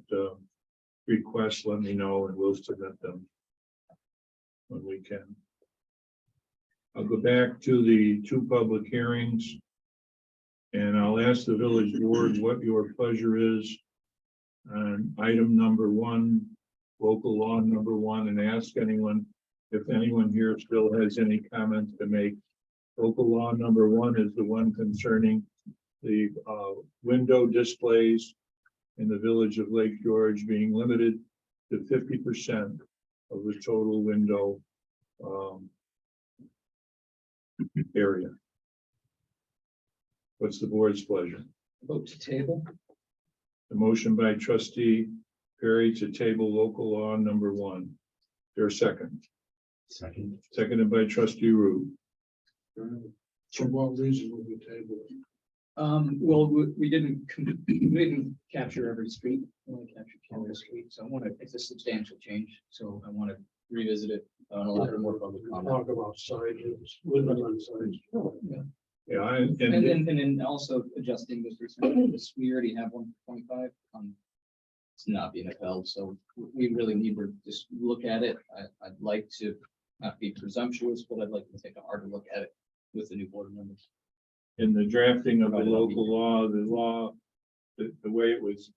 request, let me know and we'll submit them when we can. I'll go back to the two public hearings. And I'll ask the village board what your pleasure is on item number 1, local law number 1, and ask anyone if anyone here still has any comments to make. Local law number 1 is the one concerning the window displays in the village of Lake George being limited to 50% of the total window area. What's the board's pleasure? Vote to table. The motion by trustee Perry to table local law number 1. There's a second. Second. Seconded by trustee Root. For what reason would we table it? Well, we didn't capture every street, we only captured Canada Street, so it's a substantial change, so I want to revisit it, allow for more public comment. Talk about sizes, limit on size. Yeah, And then also adjusting this, this, we already have 125, it's not being upheld, so we really need to just look at it. I'd like to not be presumptuous, but I'd like to take a harder look at it with the new board members. in the drafting of the local law, the way it was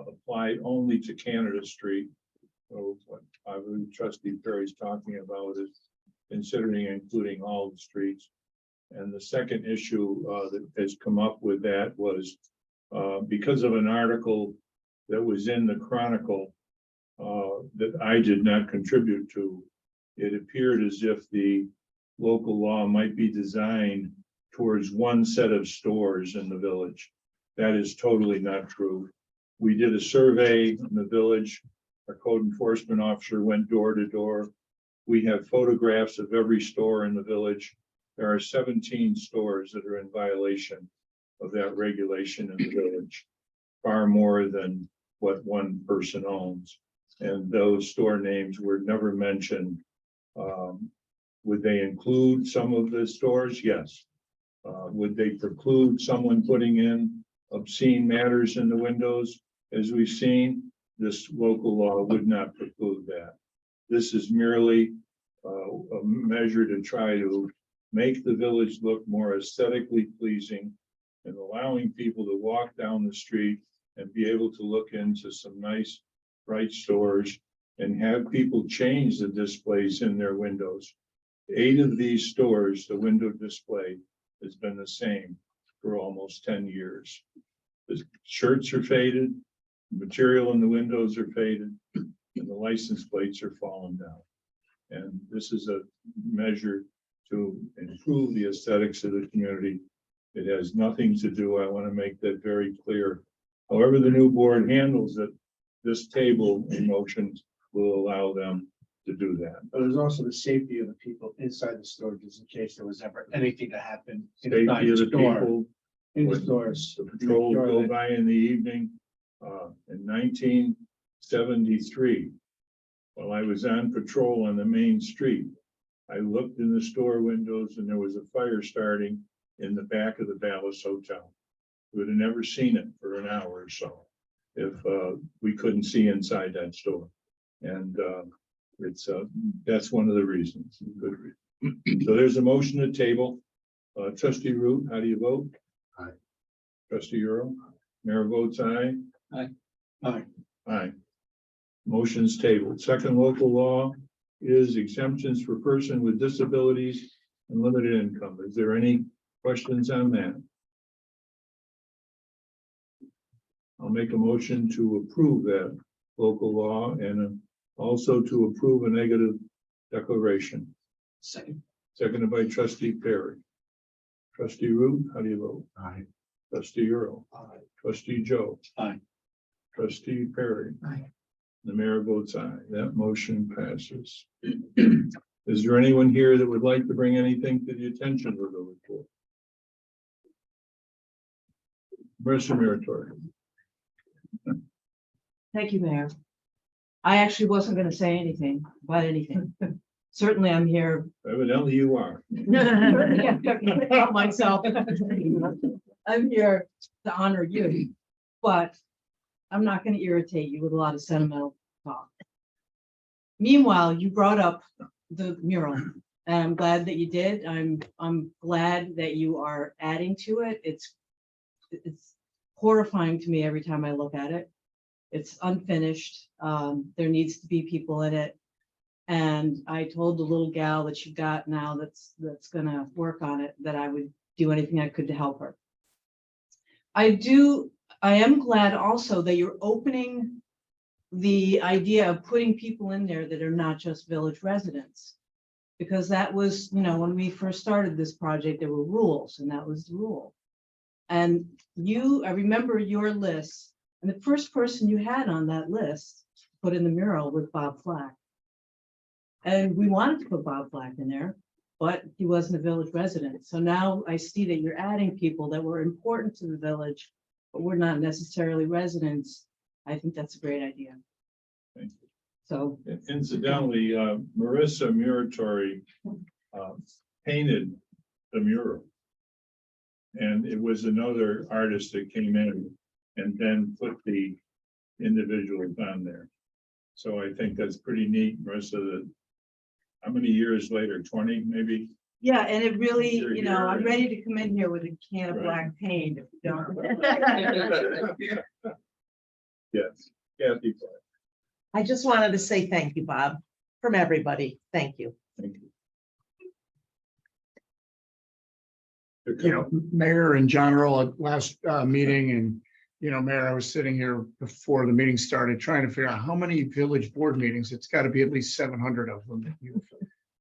applied only to Canada Street. So what I believe trustee Perry's talking about is considering including all the streets. And the second issue that has come up with that was because of an article that was in the Chronicle that I did not contribute to. It appeared as if the local law might be designed towards one set of stores in the village. That is totally not true. We did a survey in the village. Our code enforcement officer went door to door. We have photographs of every store in the village. There are 17 stores that are in violation of that regulation in the village, far more than what one person owns. And those store names were never mentioned. Would they include some of the stores? Yes. Would they preclude someone putting in obscene matters in the windows? As we've seen, this local law would not preclude that. This is merely a measure to try to make the village look more aesthetically pleasing and allowing people to walk down the street and be able to look into some nice, bright stores and have people change the displays in their windows. 8 of these stores, the window display has been the same for almost 10 years. The shirts are faded, the material in the windows are faded, and the license plates are falling down. And this is a measure to improve the aesthetics of the community. It has nothing to do, I want to make that very clear. However, the new board handles it, this table in motion will allow them to do that. But there's also the safety of the people inside the store, just in case there was ever anything to happen Safety inside of the the store, people, in the when stores. the patrol Make sure go that- by in the evening. In 1973, while I was on patrol on the main street, I looked in the store windows and there was a fire starting in the back of the Palace Hotel. We would have never seen it for an hour or so if we couldn't see inside that store. And that's one of the reasons. Good reason. So there's a motion to table. Trustee Root, how do you vote? Aye. Trustee Earl, Mayor votes aye. Aye. Aye. Aye. Motion's tabled. Second local law is exemptions for person with disabilities and limited income. Is there any questions on that? I'll make a motion to approve that local law and also to approve a negative declaration. Second. Seconded by trustee Perry. Trustee Root, how do you vote? Aye. Trustee Earl. Aye. Trustee Joe. Aye. Trustee Perry. Aye. The mayor votes aye. That motion passes. Is there anyone here that would like to bring anything to the attention of the village board? Marissa Muratori. Thank you, Mayor. I actually wasn't gonna say anything about anything. Certainly, I'm here. Evidently you are. Myself. I'm here to honor you, but I'm not gonna irritate you with a lot of sentimental talk. Meanwhile, you brought up the mural, and I'm glad that you did. I'm glad that you are adding to it. It's horrifying to me every time I look at it. It's unfinished. There needs to be people in it. And I told the little gal that you got now that's gonna work on it, that I would do anything I could to help her. I am glad also that you're opening the idea of putting people in there that are not just village residents. Because that was, when we first started this project, there were rules, and that was the rule. And I remember your list, and the first person you had on that list put in the mural was Bob Flack. And we wanted to put Bob Flack in there, but he wasn't a village resident. So now I see that you're adding people that were important to the village, but we're not necessarily residents. I think that's a great idea. Thank you. So Incidentally, Marissa Muratori painted the mural. And it was another artist that came in and then put the individuals on there. So I think that's pretty neat, Marissa, that how many years later, 20 maybe? yeah, and it really, You're here I'm and- ready to come in here with a can of Right. black paint. If you don't. Yes, Kathy. I just wanted to say thank you, Bob, from everybody. Thank you. Thank you. You know, Mayor and John Earl at last meeting, and, Mayor, I was sitting here before the meeting started trying to figure out how many village board meetings. It's got to be at least 700 of them that you've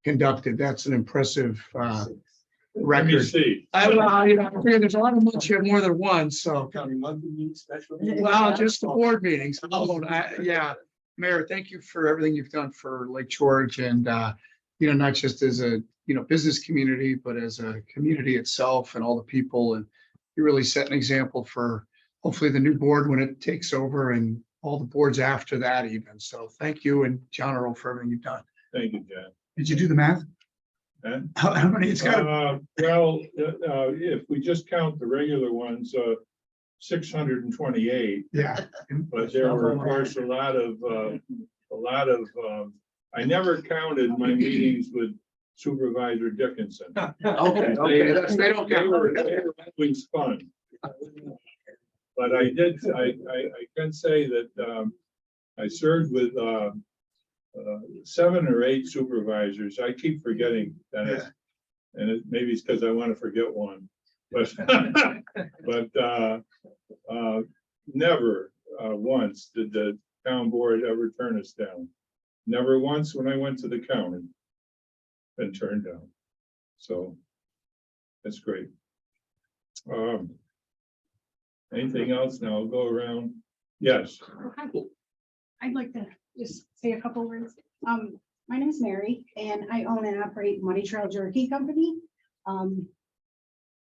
conducted. That's an impressive Let me record. see. I figure there's a lot of months you have more than one, so. Counting monthly meetings, special meetings. Well, just the board meetings. Yeah, Mayor, thank you for everything you've done for Lake George, and, not just as a, business community, but as a community itself and all the people. And you really set an example for hopefully the new board when it takes over, and all the boards after that even. So thank you, and John Earl, for everything you've done. Thank you, John. Did you do the math? And, How many? It's got, if we just count the regular ones, 628, yeah. but there were, of course, a lot of, I never counted my meetings with Supervisor Dickinson. Okay, they don't They count. were always fun. But I can say that, I served with, 7 or 8 supervisors. I keep forgetting Dennis. And maybe it's because I want to forget one, but, never, once did the town board ever turn us down. Never once when I went to the county. Been turned down. So that's great. Anything else? Now I'll go around. Yes. I'd like to just say a couple words. My name is Mary, and I own and operate Muddy Trail Jerky Company.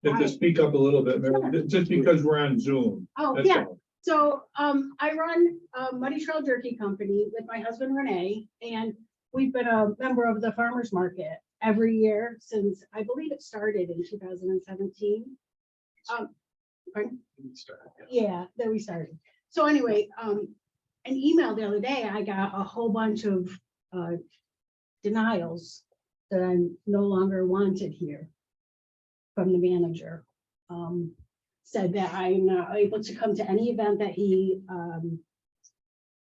Just to speak up a little bit, Mary, just because we're on Zoom. Oh, that's yeah. all. So I run Muddy Trail Jerky Company with my husband Renee, and we've been a member of the farmers market every year since, I believe it started in 2017. Pardon? Yeah, there we started. So anyway, an email the other day, I got a whole bunch of denials that I'm no longer wanted here from the manager. Said that I'm not able to come to any event that he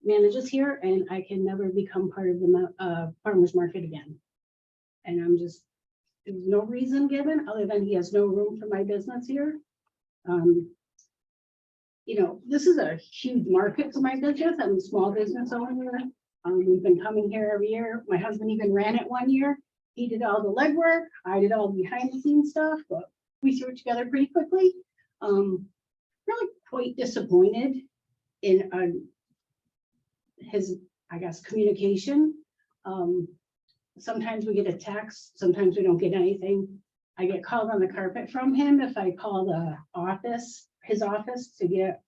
manages here, and I can never become part of the farmers market again. And I'm just, there's no reason given other than he has no room for my business here. This is a huge market for my business. I'm a small business owner. We've been coming here every year. My husband even ran it one year. He did all the legwork. I did all the behind the scenes stuff, but we threw it together pretty quickly. Really quite disappointed in his, I guess, communication. Sometimes we get a text, sometimes we don't get anything. I get called on the carpet from him if I call the office his office to get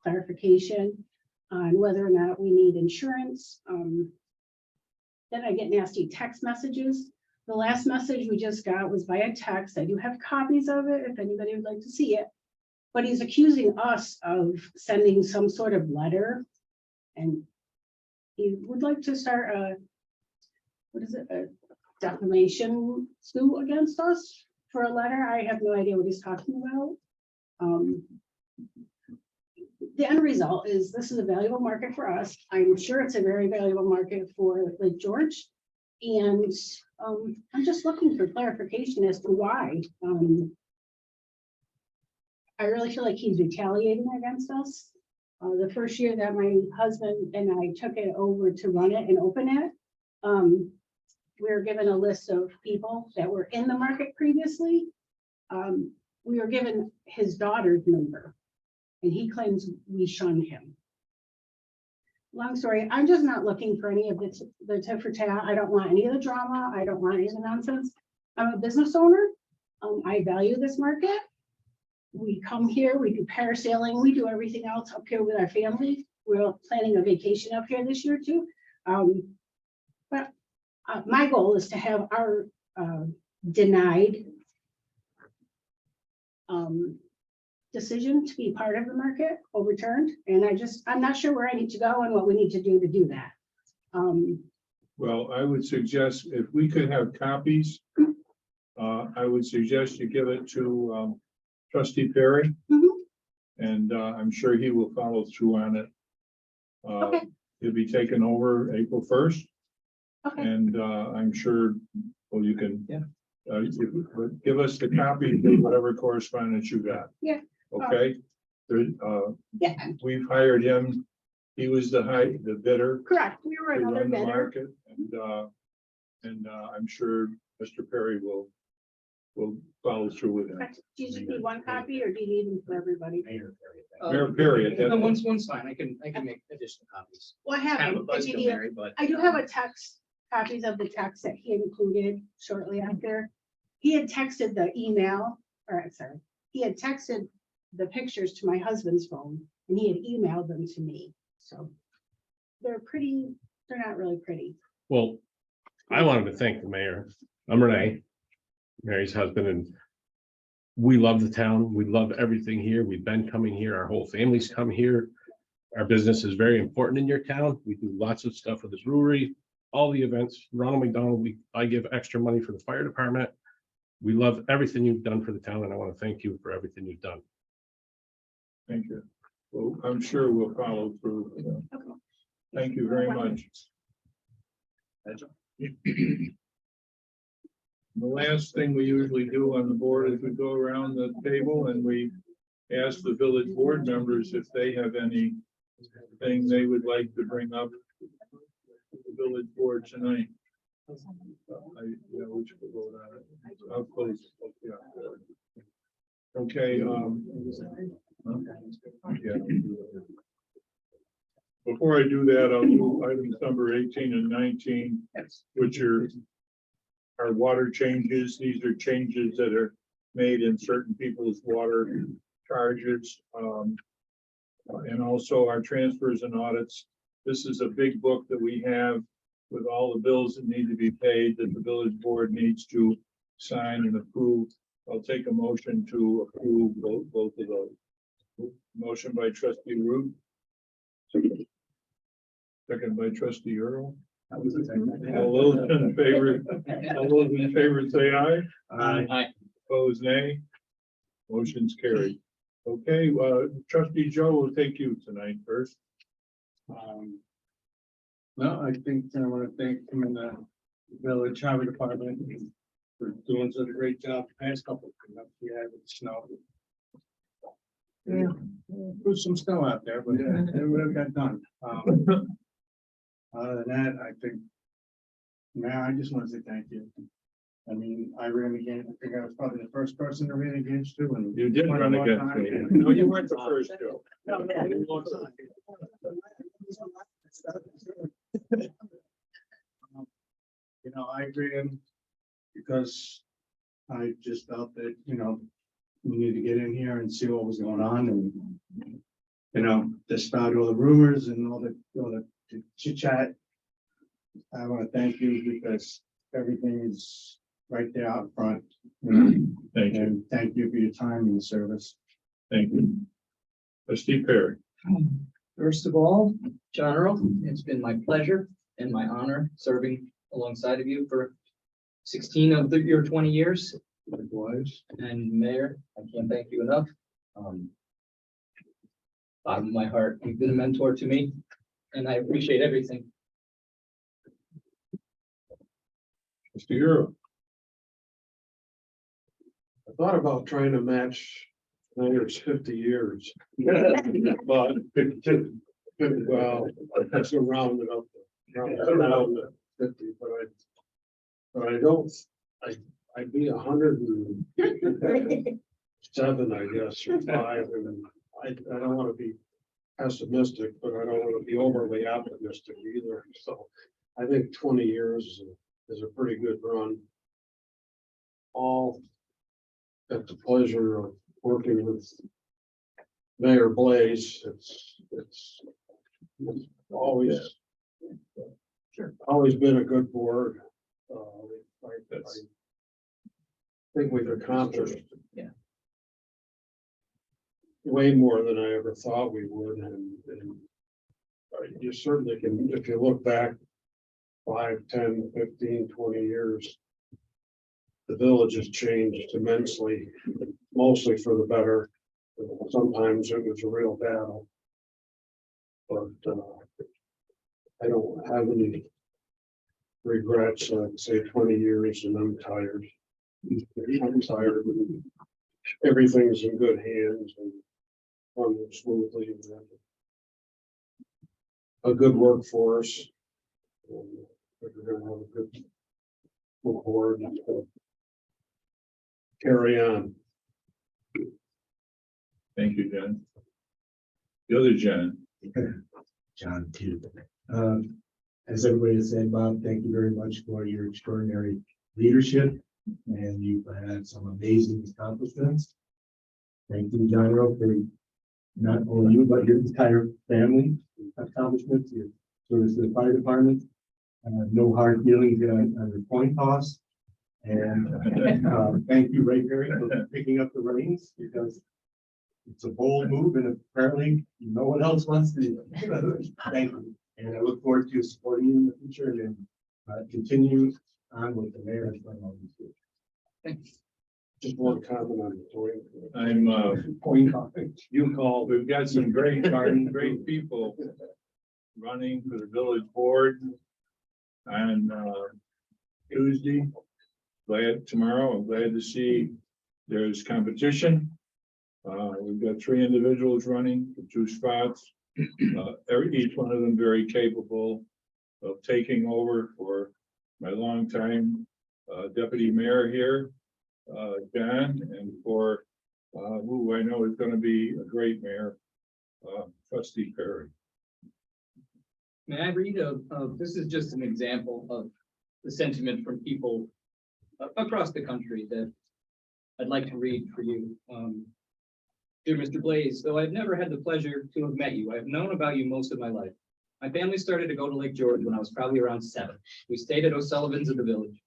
clarification on whether or not we need insurance. Then I get nasty text messages. The last message we just got was via text. I do have copies of it if anybody would like to see it. But he's accusing us of sending some sort of letter. And he would like to start a, what is it, a defamation suit against us for a letter. I have no idea what he's talking about. The end result is this is a valuable market for us. I'm sure it's a very valuable market for Lake George. And I'm just looking for clarification as to why. I really feel like he's retaliating against us. The first year that my husband and I took it over to run it and open it, we were given a list of people that were in the market previously. We were given his daughter's number, and he claims we shunned him. Long story, I'm just not looking for any of the tit for tat. I don't want any of the drama. I don't want any of the nonsense. I'm a business owner. I value this market. We come here, we do parasailing, we do everything else up here with our family. We're planning a vacation up here this year too. But my goal is to have our denied decision to be part of the market overturned. And I'm not sure where I need to go and what we need to do that. Well, I would suggest if we could have copies, I would suggest you give it to Trustee Perry. Mhm. And I'm sure he will follow through on it. Okay. He'll be taken over April 1st. Okay. And I'm sure, well, you can. Yeah. Give us the copy of whatever correspondence you got. Yeah. Okay. Yeah, We've hired him. He was the bidder correct. We were to another run the bidder. market, and I'm sure Mr. Perry will follow through with it. Correct. Do you just need one copy or do you need them for everybody? Mayor Perry, No, one's fine. I can make additional copies. Well, I have Kind of a them, if buzz you to need- Mary, but. I do have a text, copies of the text that he included shortly after. He had texted the email, or sorry, he had texted the pictures to my husband's phone and he had emailed them to me. So they're not really pretty. Well, I wanted to thank the mayor. I'm Renee, Mary's husband, and we love the town. We love everything here. We've been coming here. Our whole family's come here. Our business is very important in your town. We do lots of stuff with this brewery, all the events. Ronald McDonald, I give extra money for the fire department. We love everything you've done for the town, and I want to thank you for everything you've done. Thank you. Well, I'm sure we'll follow through. Thank you very much. The last thing we usually do on the board is we go around the table and we ask the village board members if they have anything they would like to bring up to the village board tonight. Which will vote on it. I'll close. Okay. Yeah. Before I do that, I'll do items number 18 and 19, which are water changes. These are changes that are made in certain people's water charges. And also our transfers and audits. This is a big book that we have with all the bills that need to be paid that the village board needs to sign and approve. I'll take a motion to approve both of those. Motion by trustee Root. Second by trustee Earl. All those in favor say aye. Aye. Opposed, nay. Motion's carried. Okay, trustee Joe will take you tonight first. No, I think I want to thank him and the village highway department for doing such a great job the past couple of months we had with snow. Yeah, there's some snow out there, but it really got done. Other than that, I think, man, I just want to say thank you. I mean, I ran against, I think I was probably the first person to run against you, and You did run against me. No, you weren't the first, Joe. I agree, and because I just felt that, we need to get in here and see what was going on and, you know, dispel all the rumors and all the chit chat. I want to thank you because everything is right there out front. You know, Thank you, and thank you for your time and service. thank you. Trustee Perry. First of all, John Earl, it's been my pleasure and my honor serving alongside of you for 16 of your 20 years. Likewise. And Mayor, I can't thank you enough. Bottom of my heart, you've been a mentor to me, and I appreciate everything. Mr. Euro. I thought about trying to match Mayor's 50 years. But, well, that's a round it up. Round it 50, but I don't, I'd be 107, I guess, or 5, and I don't want to be pessimistic, but I don't want to be overly optimistic either. So I think 20 years is a pretty good run. All got the pleasure of working with Mayor Blaze. It's always, always been a good board. I think we've accomplished way more than I ever thought we would, and you certainly can, if you look back 5, 10, 15, 20 years, the village has changed immensely, mostly for the better. Sometimes it was a real battle, but I don't have any regrets. I'd say 20 years and I'm tired. I'm tired. Everything's in good hands and running smoothly. And a good workforce. And we're gonna have a good board and carry on. Thank you, John. The other John. John too. As everybody has said, Bob, thank you very much for your extraordinary leadership, and you've had some amazing accomplishments. Thank you, John Rowe, for not only you, but your entire family accomplishments, your service to the fire department. No hard feelings on your point toss. And thank you, Ray Perry, for picking up the reins, because it's a bold move and apparently no one else wants to do it. Thank you. And I look forward to supporting you in the future and continue on with the mayor has done all these years. Thanks. Just one comment on the point. I'm Point. you call, we've got some great people running for the village board on Tuesday. Tomorrow, I'm glad to see there's competition. We've got 3 individuals running for 2 spots. Each one of them very capable of taking over for my longtime deputy mayor here, John, and for who I know is going to be a great mayor, Trustee Perry. May I read this is just an example of the sentiment from people across the country that I'd like to read for you. Dear Mr. Blaze, though I've never had the pleasure to have met you, I have known about you most of my life. My family started to go to Lake George when I was probably around 7. We stayed at O'Sullivan's in the village.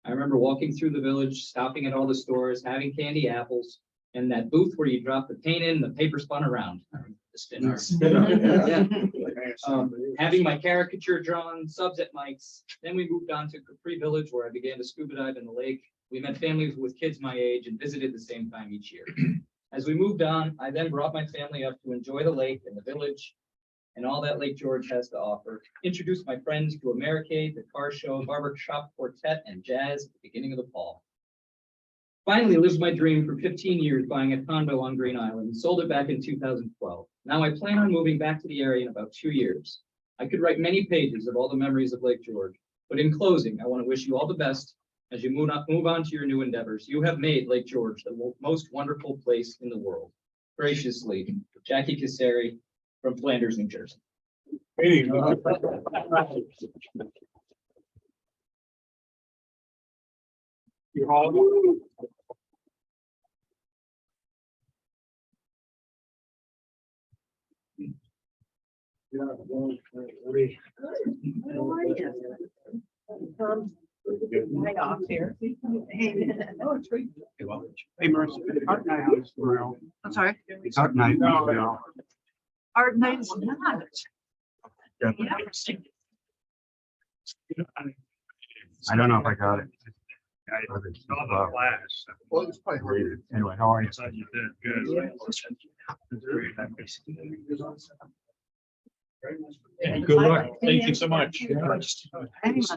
I remember walking through the village, stopping at all the stores, having candy apples, and that booth where you drop the paint in, the paper spun around. The spinner. Yeah. Having my caricature drawn, subs at Mike's. Then we moved on to Capri Village, where I began to scuba dive in the lake. We met families with kids my age and visited the same time each year. As we moved on, I then brought my family up to enjoy the lake and the village and all that Lake George has to offer. Introduced my friends to Americade, the car show, barbershop quartet, and jazz at the beginning of the fall. Finally lived my dream for 15 years buying a condo on Green Island and sold it back in 2012. Now I plan on moving back to the area in about 2 years. I could write many pages of all the memories of Lake George, but in closing, I want to wish you all the best as you move on to your new endeavors. You have made Lake George the most wonderful place in the world. Graciously, Jackie Cassari from Flanders, New Jersey. Hey, Right off here. Hey, Mercy, Art Night is tomorrow. I'm sorry. It's Art Night. Art night is not. I don't know if I got it. Well, it's probably hard. Anyway, how are you? Good luck. Thank you so much. Thank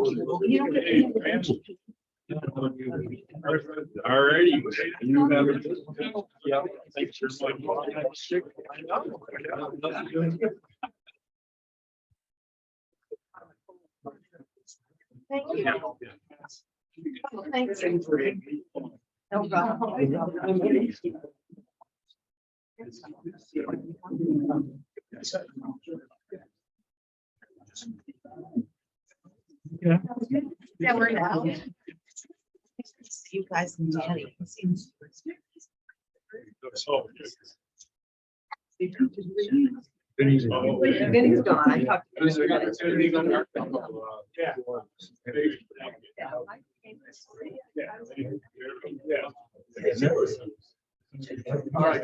you. All righty. You have it. Yeah. Thanks for Thank you. Thanks. No problem. Yeah, we're out. See you guys in Danny. Vinny's gone. I talked to Yeah. All right.